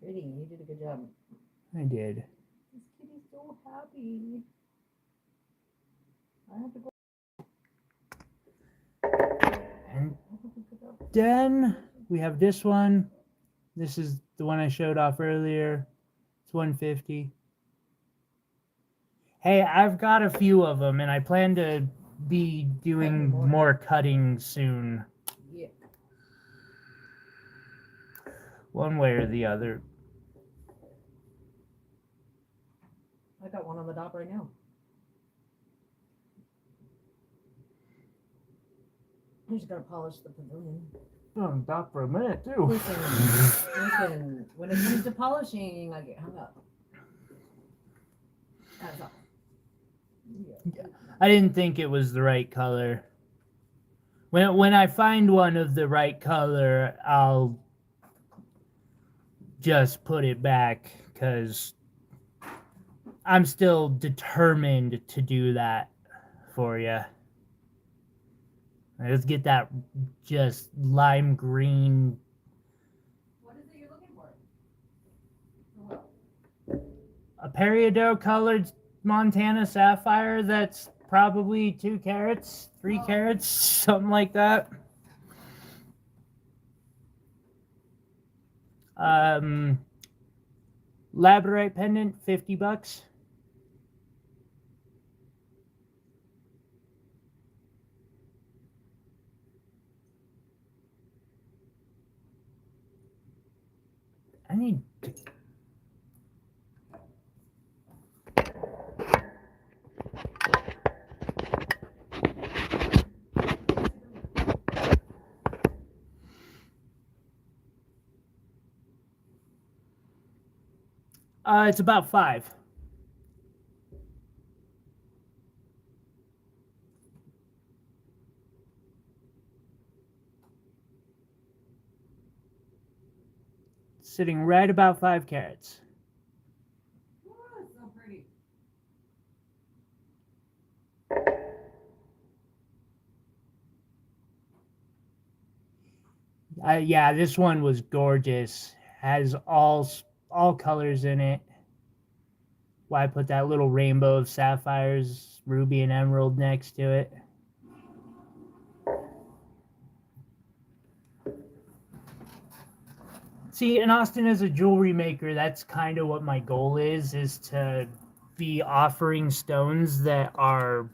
Pretty. You did a good job. I did. This kitty's so happy. I have to go. And then we have this one. This is the one I showed off earlier. It's $150. Hey, I've got a few of them, and I plan to be doing more cutting soon. Yeah. One way or the other. I got one on the dot right now. I just gotta polish the pavilion. Oh, stop for a minute, too. Listen, when it comes to polishing, I get hung up. That's all. Yeah. I didn't think it was the right color. When I find one of the right color, I'll just put it back, because I'm still determined to do that for you. Let's get that just lime green. What is it you're looking for? A peridot colored Montana sapphire that's probably 2 carats, 3 carats, something like that. Labradorite pendant, $50. I need to... It's about 5. Sitting right about 5 carats. Oh, it's so pretty. Yeah, this one was gorgeous. Has all colors in it. Why I put that little rainbow of sapphires, ruby and emerald next to it. See, in Austin, as a jewelry maker, that's kind of what my goal is to be offering stones that are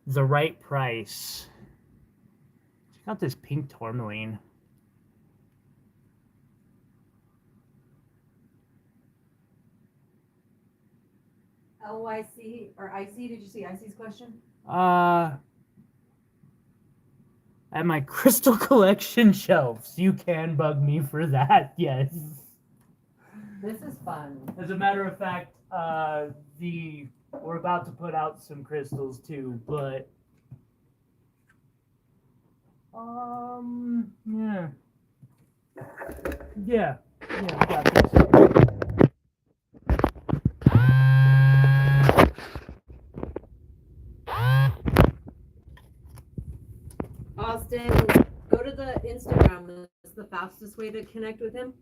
the right price. Check out this pink tourmaline. LYC or IC? Did you see IC's question? At my crystal collection shelves. You can bug me for that, yes. This is fun. As a matter of fact, we're about to put out some crystals too, but yeah, we got this. Austin, go to the Instagram. It's the fastest way to connect with him.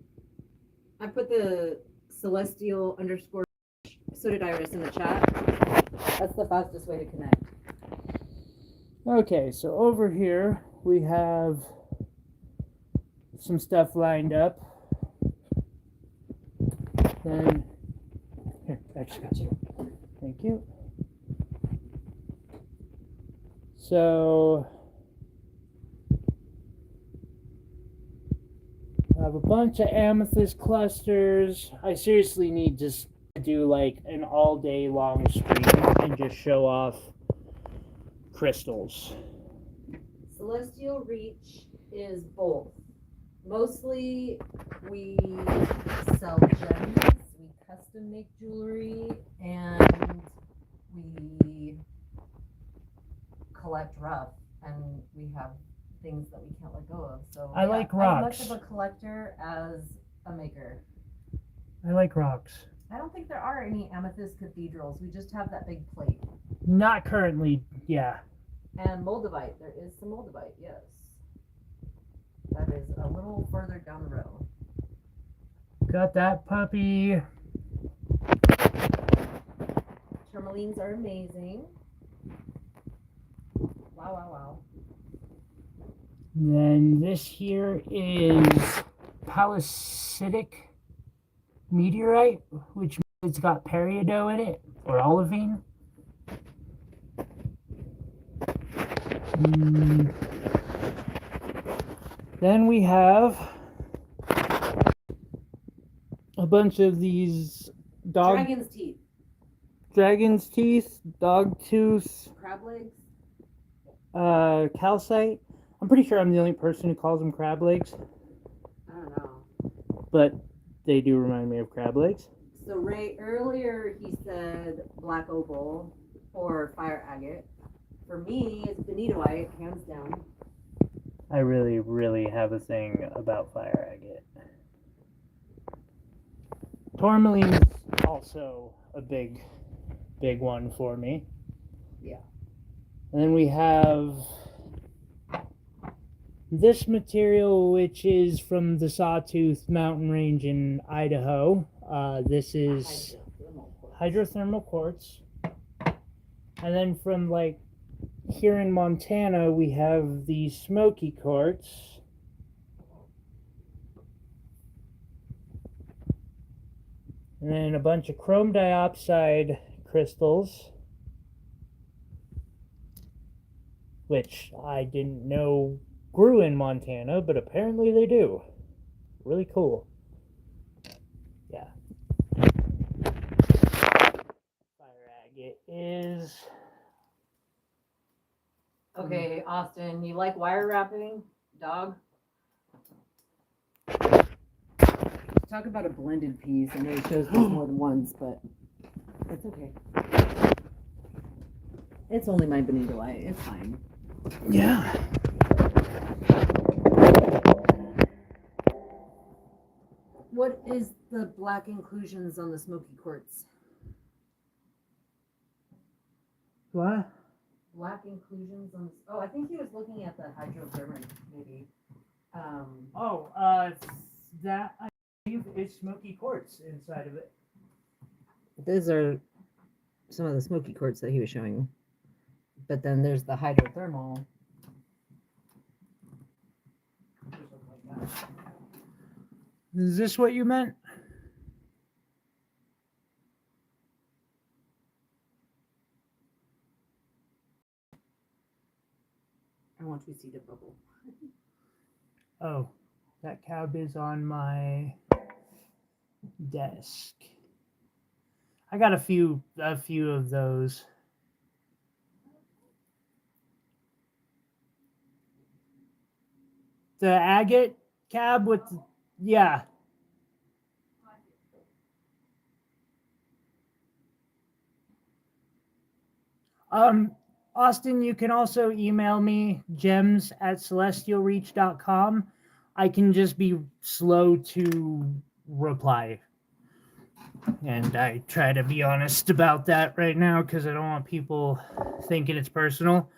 I put the celestial _ so did Iris in the chat. That's the fastest way to connect. Okay, so over here we have some stuff lined up. Then here, actually, Thank you. So I have a bunch of amethyst clusters. I seriously need to do like an all day long stream and just show off crystals. Celestial Reach is both. Mostly we sell gems, we custom make jewelry, and we collect rough, and we have things that we can't let go of. So I like rocks. I'm much of a collector as a maker. I like rocks. I don't think there are any amethyst cathedrals. We just have that big plate. Not currently, yeah. And moldavite. There is some moldavite, yes. That is a little further down the road. Got that puppy. Tourmalines are amazing. Wow, wow, wow. And then this here is palissitic meteorite, which means it's got peridot in it, or olivine. Then we have a bunch of these dragon's teeth, dog tooth, crab legs, calcite. I'm pretty sure I'm the only person who calls them crab legs, I don't know. but they do remind me of crab legs. So Ray, earlier he said black opal or fire agate. For me, it's benitoite, hands down. I really, really have a thing about fire agate. Tourmaline is also a big one for me. Yeah. And then we have this material, which is from the Sawtooth Mountain Range in Idaho. This is hydrothermal quartz. And then from like here in Montana, we have the smoky quartz. And then a bunch of chrome dioxide crystals, which I didn't know grew in Montana, but apparently they do. Really cool. Yeah. Fire agate is... Okay, Austin, you like wire wrapping? Dog? Talk about a blended piece. I know it shows this more than once, but it's okay. It's only my benitoite. It's fine. Yeah. What is the black inclusions on the smoky quartz? What? Black inclusions on. Oh, I think he was looking at the hydrothermal, maybe. That I believe is smoky quartz inside of it. Those are some of the smoky quartz that he was showing. But then there's the hydrothermal. Is this what you meant? I want to see the bubble. Oh, that cab is on my desk. I got a few of those. The agate cab with, yeah. Austin, you can also email me, gems@celestialreach.com. I can just be slow to reply. And I try to be honest about that right now because I don't want people thinking it's personal.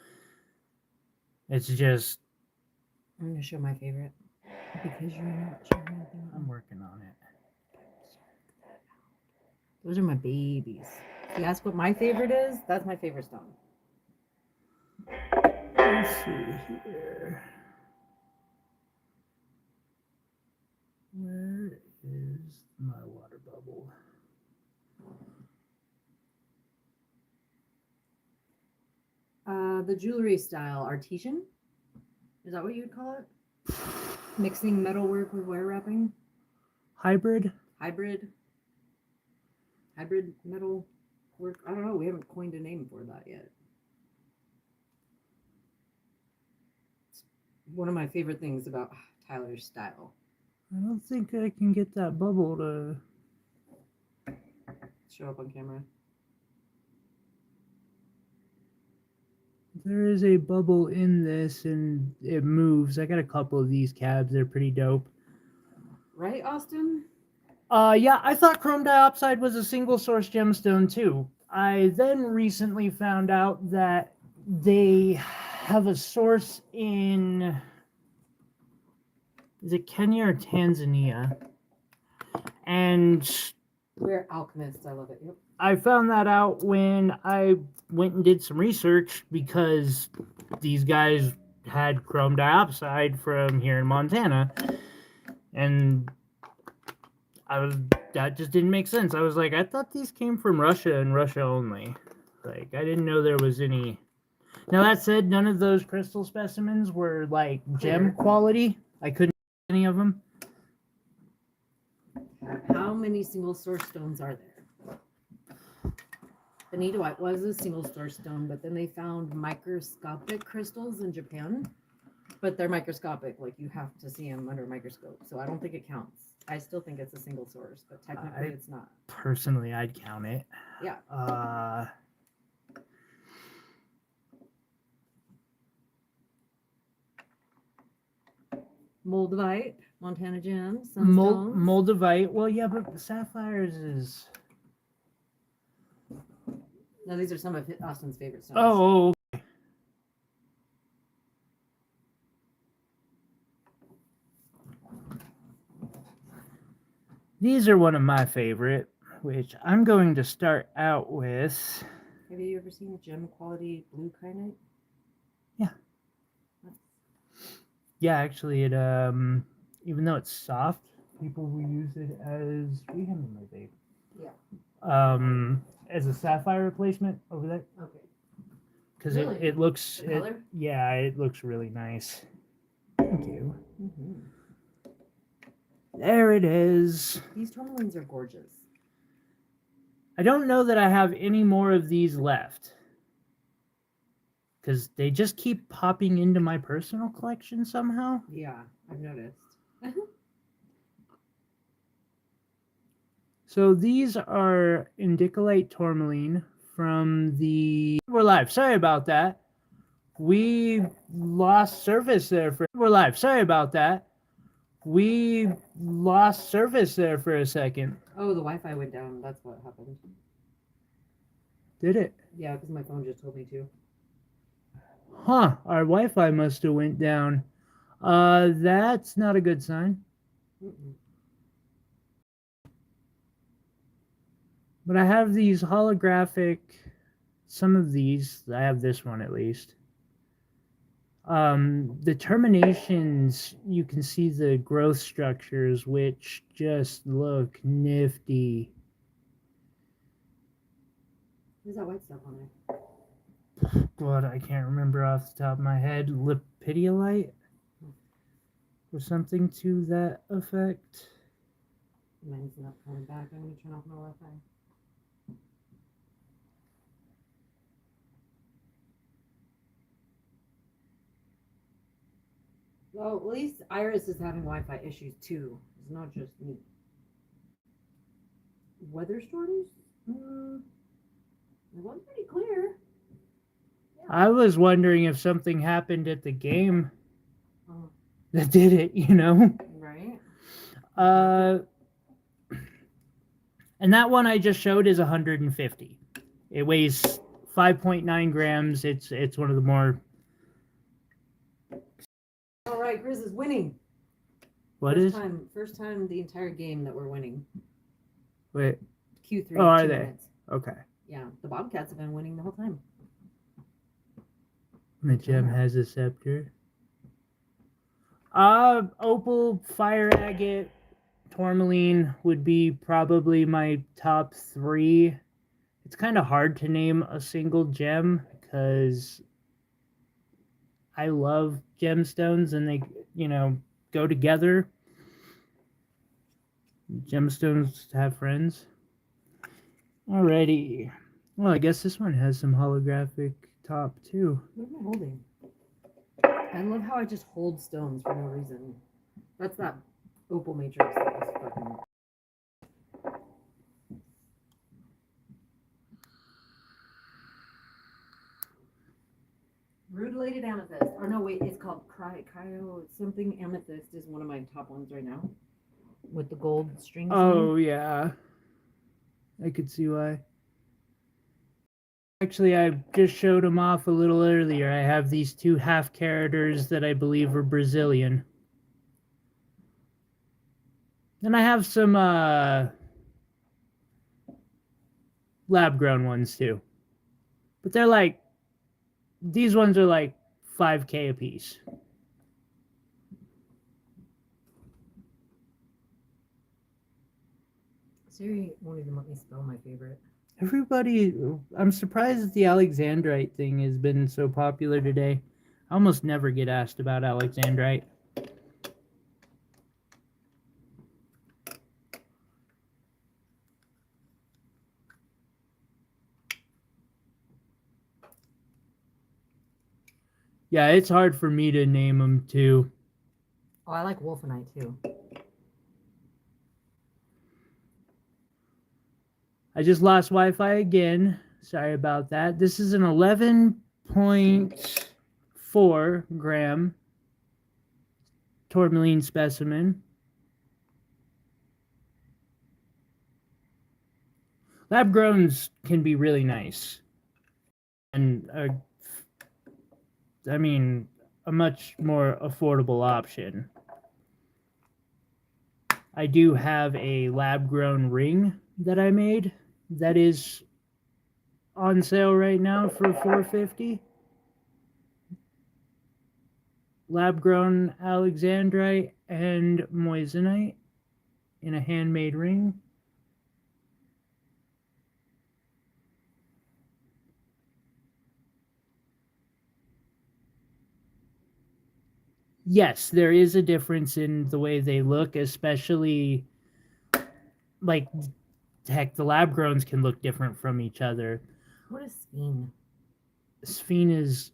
It's just... I'm going to show my favorite. Because you're not showing anything. I'm working on it. Those are my babies. If you ask what my favorite is, that's my favorite stone. Let's see here. Where is my water bubble? the jewelry style, artesian. Is that what you'd call it? Mixing metalwork with wire wrapping? Hybrid? Hybrid metal work. I don't know. We haven't coined a name for that yet. It's one of my favorite things about Tyler's style. I don't think I can get that bubble to Show up on camera. There is a bubble in this and it moves. I got a couple of these cabs. They're pretty dope. Right, Austin? Yeah, I thought chrome diopside was a single source gemstone too. I then recently found out that they have a source in, is it Kenya or Tanzania? And We're alchemists. I love it. Yep. I found that out when I went and did some research because these guys had chrome diopside from here in Montana. And that just didn't make sense. I was like, I thought these came from Russia and Russia only. Like, I didn't know there was any. Now, that said, none of those crystal specimens were like gem quality. I couldn't get any of them. How many single source stones are there? Benitoite was a single source stone, but then they found microscopic crystals in Japan. But they're microscopic, like you have to see them under a microscope. So I don't think it counts. I still think it's a single source, but technically it's not. Personally, I'd count it. Yeah. Moldavite, Montana gems, sunstones. Moldavite. Well, yeah, but the sapphires is. No, these are some of Austin's favorite stones. Oh, okay. These are one of my favorite, which I'm going to start out with. Have you ever seen gem quality blue kyanite? Yeah. Yeah, actually, it even though it's soft, people will use it as we have in my vape. Yeah. As a sapphire replacement over there. Okay. Because Really? it looks, The color? yeah, it looks really nice. Thank you. Mm-hmm. There it is. These tourmalines are gorgeous. I don't know that I have any more of these left. Because they just keep popping into my personal collection somehow. Yeah, I've noticed. So these are Indicolite Tourmaline from the... We're live. Sorry about that. We lost service there for... We're live. Sorry about that. We lost service there for a second. Oh, the Wi-Fi went down. That's what happened. Did it? Yeah, because my phone just told me to. Huh. Our Wi-Fi must have went down. That's not a good sign. Mm-mm. But I have these holographic, some of these, I have this one at least. The terminations, you can see the growth structures, which just look nifty. There's that white stuff on there. God, I can't remember off the top of my head. Lepidolite? Or something to that effect. Mine's not coming back. I'm going to turn off my Wi-Fi. Well, at least Iris is having Wi-Fi issues too. It's not just me. Weather storms? It was pretty clear. Yeah. I was wondering if something happened at the game Oh, that did it, you know? right? And that one I just showed is 150. It weighs 5.9 grams. It's one of the more... All right, Chris is winning. First time the entire game that we're winning. Wait. Q3. Oh, are 2 they? minutes. Okay. Yeah, the Bobcats have been winning the whole time. The gem has a scepter. Opal, fire agate, tourmaline would be probably my top 3. It's kind of hard to name a single gem because I love gemstones and they, go together. Gemstones have friends. Alrighty. Well, I guess this one has some holographic top too. What am I holding? I love how I just hold stones for no reason. That's that opal matrix that was fucking. Rutilated amethyst. Or no, wait, it's called cryo something. Amethyst is one of my top ones right now. With the gold strings. Oh, yeah. I could see why. Actually, I just showed them off a little earlier. I have these two half-caraters that I believe are Brazilian. And I have some lab-grown ones, too. But they're like... These ones are like $5K a piece. Siri won't even let me spell my favorite. Everybody, I'm surprised that the Alexandrite thing has been so popular today. I almost never get asked about Alexandrite. Yeah, it's hard for me to name them too. Oh, I like wolfenite too. I just lost Wi-Fi again. Sorry about that. This is an 11.4 gram tourmaline specimen. Lab growns can be really nice. And I mean, a much more affordable option. I do have a lab-grown ring that I made that is on sale right now for $450. Lab-grown alexandrite and moissanite in a handmade ring. Yes, there is a difference in the way they look, especially like, heck, the lab growns can look different from each other. What is sphene? Sphene is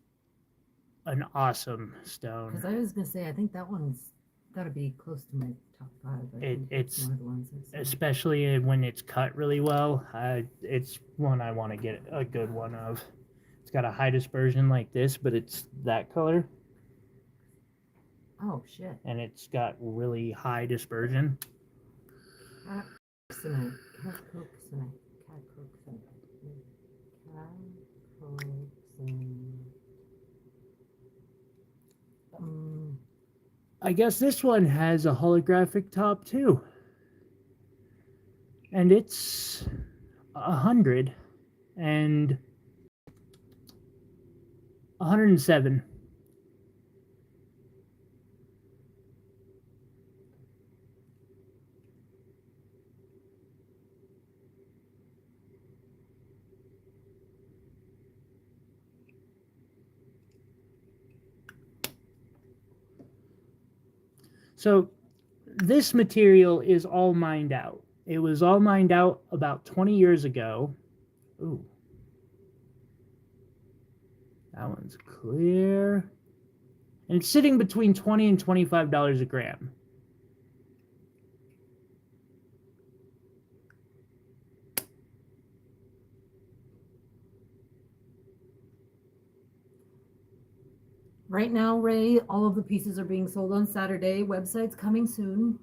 an awesome stone. Because I was gonna say, I think that one's got to be close to my top 5. It's one of the ones I've seen. especially when it's cut really well. It's one I want to get a good one of. It's got a high dispersion like this, but it's that color. Oh shit. And it's got really high dispersion. Catcoxanite. I guess this one has a holographic top too. And it's 100 and 107. So this material is all mined out. It was all mined out about 20 years ago. Ooh. That one's clear. And it's sitting between $20 and $25 a gram. Right now, Ray, all of the pieces are being sold on Saturday. Website's coming soon.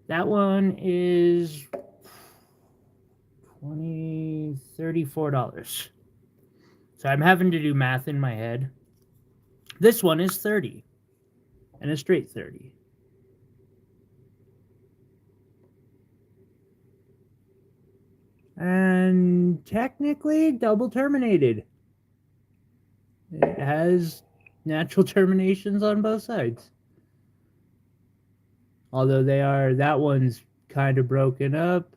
That one is $34. So I'm having to do math in my head. This one is 30 and a straight 30. And technically double terminated. It has natural terminations on both sides. Although that one's kind of broken up.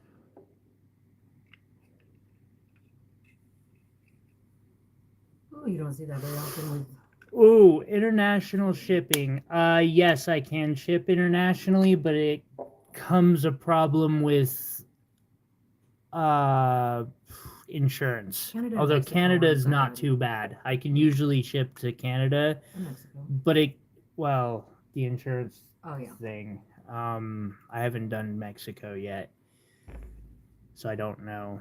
Oh, you don't see that very often with. Ooh, international shipping. Yes, I can ship internationally, but it comes a problem with insurance. Canada and Although Mexico Canada aren't is bad. not too bad. I can usually ship to Canada, And Mexico. but the insurance Oh yeah. thing. I haven't done Mexico yet, so I don't know.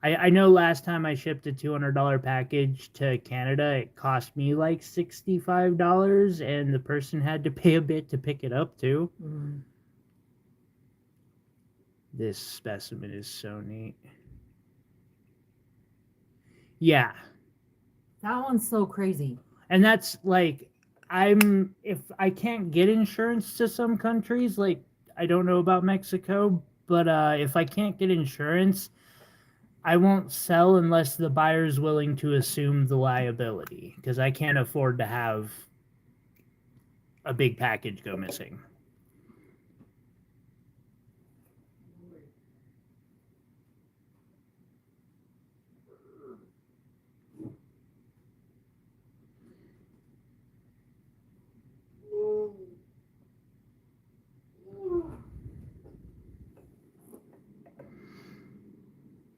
I know last time I shipped a $200 package to Canada, it cost me like $65, and the person had to pay a bit to pick it up too. Mm. This specimen is so neat. Yeah. That one's so crazy. And that's like, if I can't get insurance to some countries, like, I don't know about Mexico, but if I can't get insurance, I won't sell unless the buyer's willing to assume the liability, because I can't afford to have a big package go missing.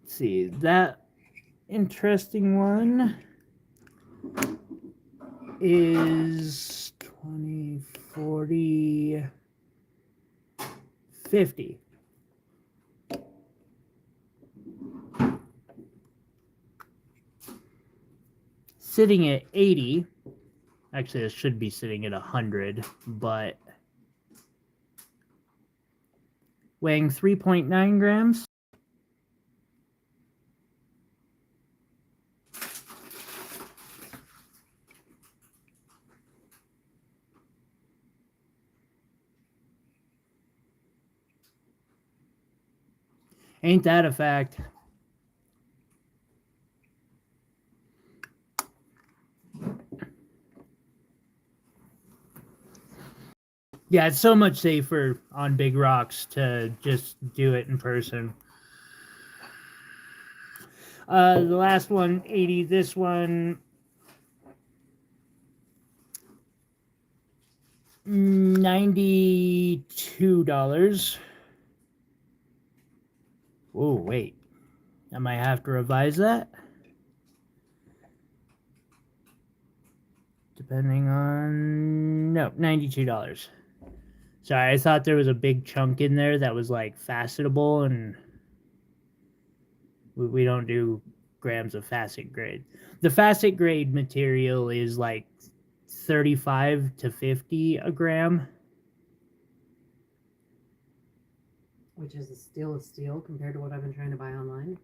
Let's see, that interesting one is 20, 40, 50. Sitting at 80. Actually, it should be sitting at 100, but weighing 3.9 grams. Ain't that a fact? Yeah, it's so much safer on big rocks to just do it in person. The last one, 80. This one, $92. Oh, wait. I might have to revise that. Depending on... No, $92. Sorry, I thought there was a big chunk in there that was like facetable, and we don't do grams of facet grade. The facet grade material is like 35 to 50 a gram. Which is still a steal compared to what I've been trying to buy online.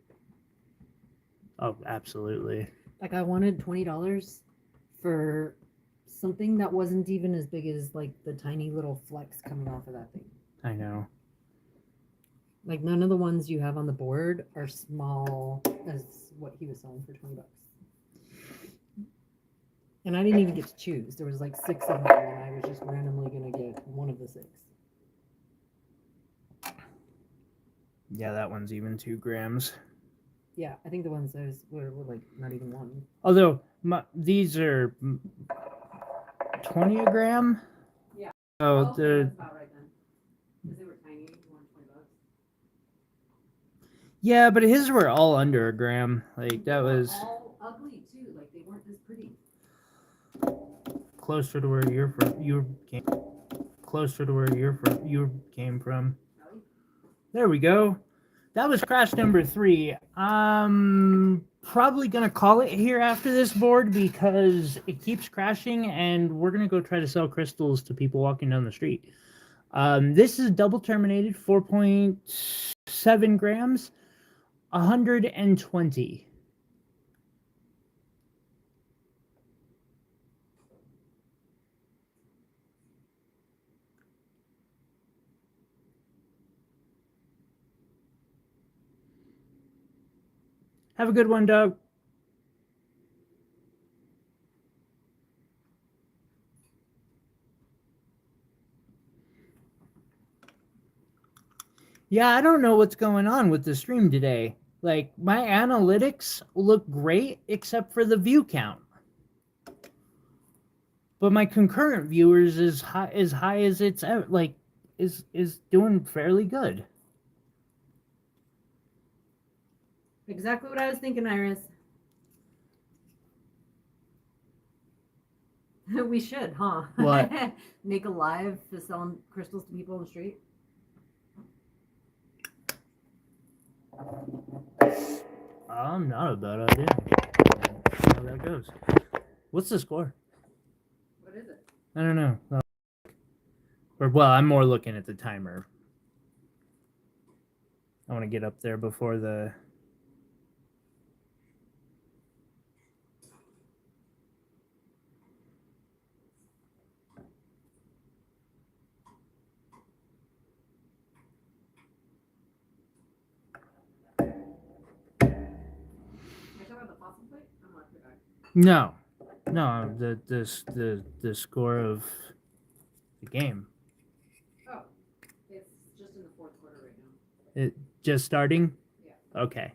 Oh, absolutely. Like I wanted $20 for something that wasn't even as big as like the tiny little flecks coming off of that thing. I know. Like none of the ones you have on the board are small as what he was selling for $20. And I didn't even get to choose. There was like 6 of them, and I was just randomly gonna get one of the 6. Yeah, that one's even 2 grams. Yeah, I think the ones that were like not even 1. Although these are 20 a gram. Yeah. Oh, Okay, they're that's about right then. Because they were tiny. You wanted $20. yeah, but his were all under a gram. Like that was all ugly too. Like they weren't this pretty. closer to where you're from. Closer to where you came from. Really? There we go. That was crash number 3. I'm probably gonna call it here after this board because it keeps crashing, and we're gonna go try to sell crystals to people walking down the street. This is double terminated, 4.7 grams, 120. Have a good one, Doug. Yeah, I don't know what's going on with the stream today. Like, my analytics look great except for the view count. but my concurrent viewers is high as it's ever, like is doing fairly good. Exactly what I was thinking, Iris. We should, huh? What? Make a live to selling crystals to people on the street. Not a bad idea. How that goes. What's the score? What is it? I don't know. Or well, I'm more looking at the timer. I want to get up there before the. No, the score of the game. Oh, it's just in the fourth quarter right now. It just starting? Yeah. Okay.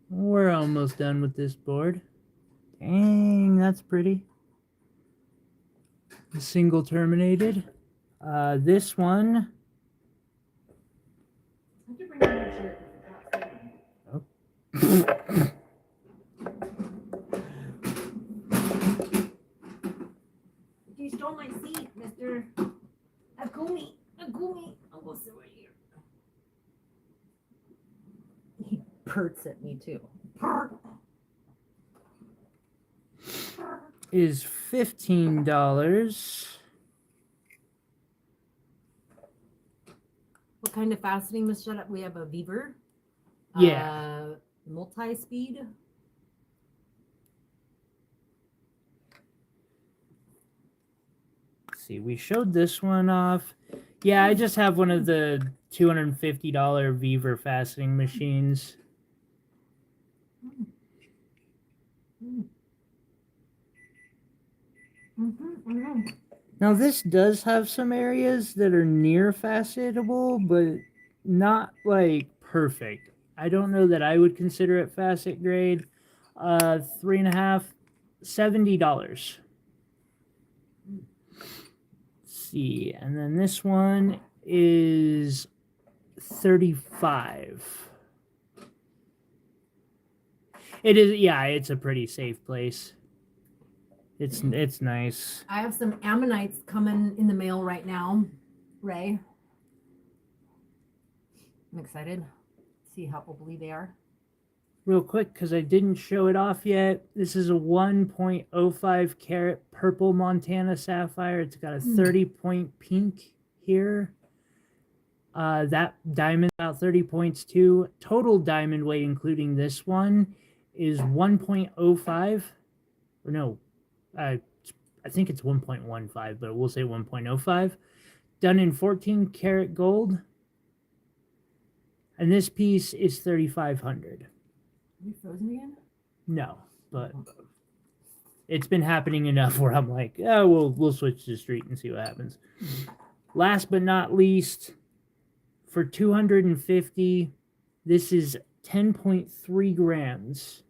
We're almost done with this board. Dang, that's pretty. Single terminated. This one. How'd you bring on your shirt? Oh. You stole my seat, Mr. Akumi. Akumi. I'll go sit right here. He purrs at me too. Purr. Is $15. What kind of fastening, Miss Shut Up? We have a Weaver. Yeah. Multi-speed. Let's see, we showed this one off. Yeah, I just have one of the $250 Weaver fastening machines. Now this does have some areas that are near facetable, but not like perfect. I don't know that I would consider it facet grade. 3.5, $70. Let's see, and then this one is 35. It is, yeah, it's a pretty safe place. It's nice. I have some ammonites coming in the mail right now, Ray. I'm excited to see how opally they are. Real quick, because I didn't show it off yet. This is a 1.05 carat purple Montana sapphire. It's got a 30-point pink here. That diamond about 30 points too. Total diamond weight, including this one, is 1.05. Or no, I think it's 1.15, but we'll say 1.05. Done in 14 karat gold. And this piece is 3,500. Are we frozen again? No, but it's been happening enough where I'm like, oh, we'll switch to the street and see what happens. Last but not least, for 250, this is 10.3 grams.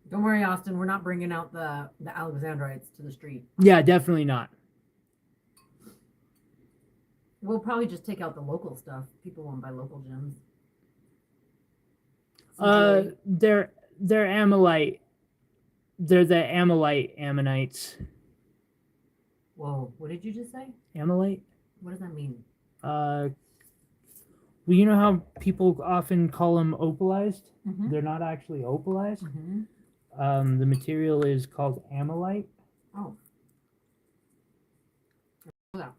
Don't worry, Austin. We're not bringing out the Alexandrites to the street. Yeah, definitely not. We'll probably just take out the local stuff. People won't buy local gems. They're amylite. They're the amylite ammonites. Whoa, what did you just say? Amylite? What does that mean? Well, you know how people often call them opalized? Mm-hmm. They're not actually opalized. Mm-hmm. The material is called amylite. Oh. You're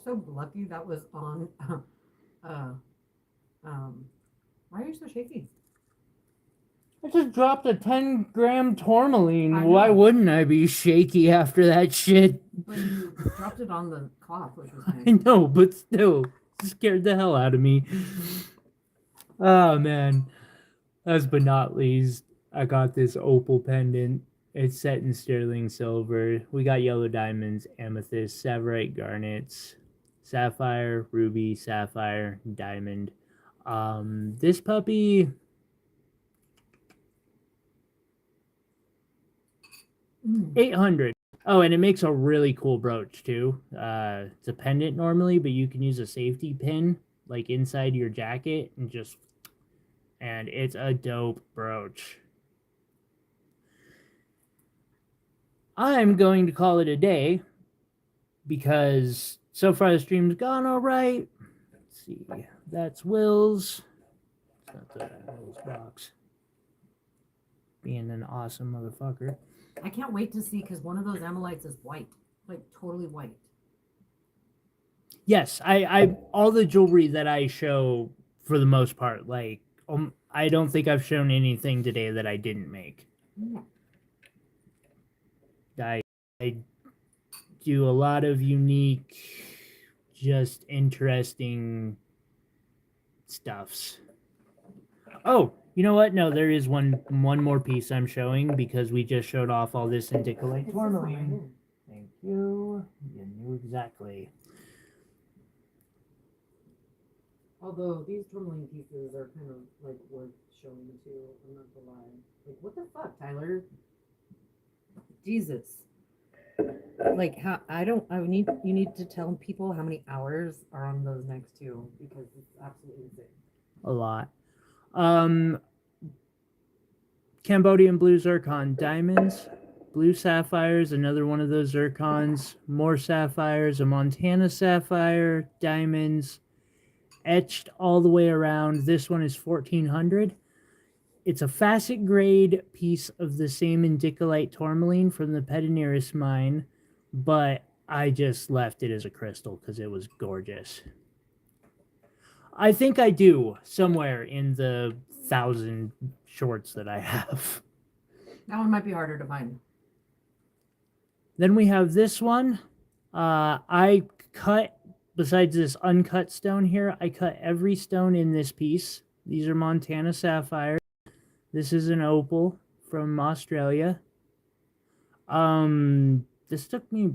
so lucky that was on. Why are you so shaky? I just dropped a 10-gram tourmaline. I Why know. wouldn't I be shaky after that shit? But you dropped it on the cloth, which was I nice. know, but still, scared the hell out of me. Oh, man. Last but not least, I got this opal pendant. It's set in sterling silver. We got yellow diamonds, amethyst, savorite garnets, sapphire, ruby, sapphire, diamond. This puppy, Mm. 800. Oh, and it makes a really cool brooch too. It's a pendant normally, but you can use a safety pin like inside your jacket and it's a dope brooch. I'm going to call it a day because so far the stream's gone all right. Let's see. That's Will's. It's not the Will's box. Being an awesome motherfucker. I can't wait to see because one of those amylites is white, like totally white. Yes, I all the jewelry that I show for the most part, like I don't think I've shown anything today that I didn't make. I do a lot of unique, just interesting stuffs. Oh, you know what? No, there is one more piece I'm showing because we just showed off all this Indicolite Tourmaline. Thank you. You knew exactly. Although these tourmaline pieces are kind of like worth showing too. I'm not gonna lie. Like what the fuck, Tyler? Jesus. Like how you need to tell people how many hours are on those next two because it's absolutely insane. A lot. Cambodian blue zircon diamonds, blue sapphires, another one of those zircons, more sapphires, a Montana sapphire, diamonds, etched all the way around. This one is 1400. It's a facet grade piece of the same Indicolite Tourmaline from the Pederneiras mine, but I just left it as a crystal because it was gorgeous. I think I do somewhere in the 1,000 shorts that I have. That one might be harder to find. Then we have this one. I cut, besides this uncut stone here, I cut every stone in this piece. These are Montana sapphires. This is an opal from Australia. This took me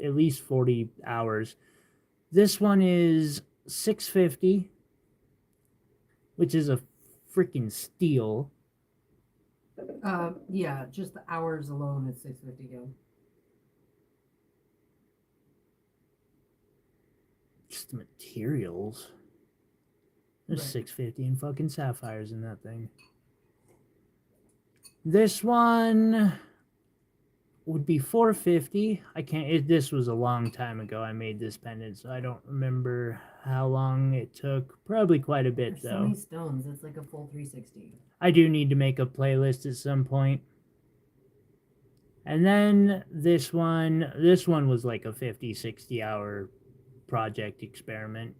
at least 40 hours. This one is 650, which is a freaking steal. Yeah, just the hours alone is 650 again. Just the materials. There's Right. 650 and fucking sapphires in that thing. This one would be 450. I can't. This was a long time ago. I made this pendant, so I don't remember how long it took. Probably quite a bit, There's so though. many stones. It's like a full 360. I do need to make a playlist at some point. And then this one was like a 50, 60 hour project experiment.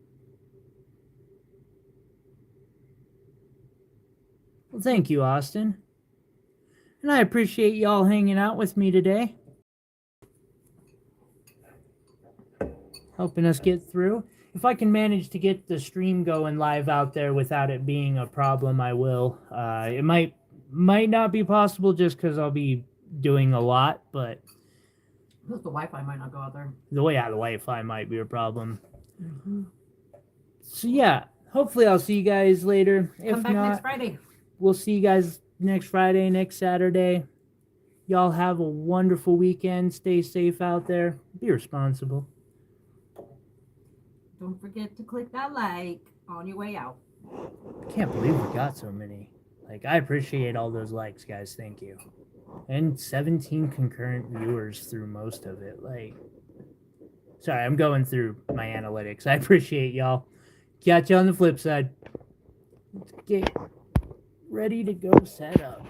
Well, thank you, Austin. And I appreciate y'all hanging out with me today. Helping us get through. If I can manage to get the stream going live out there without it being a problem, I will. It might not be possible just because I'll be doing a lot, but The Wi-Fi might not go out there. the Wi-Fi might be a problem. So yeah, hopefully I'll see you guys later. If Come back not, next Friday. we'll see you guys next Friday, next Saturday. Y'all have a wonderful weekend. Stay safe out there. Be responsible. Don't forget to click that like on your way out. Can't believe we got so many. Like, I appreciate all those likes, guys. Thank you. And 17 concurrent viewers through most of it. Like, sorry, I'm going through my analytics. I appreciate y'all. Catch you on the flip side. Let's get ready to go set up.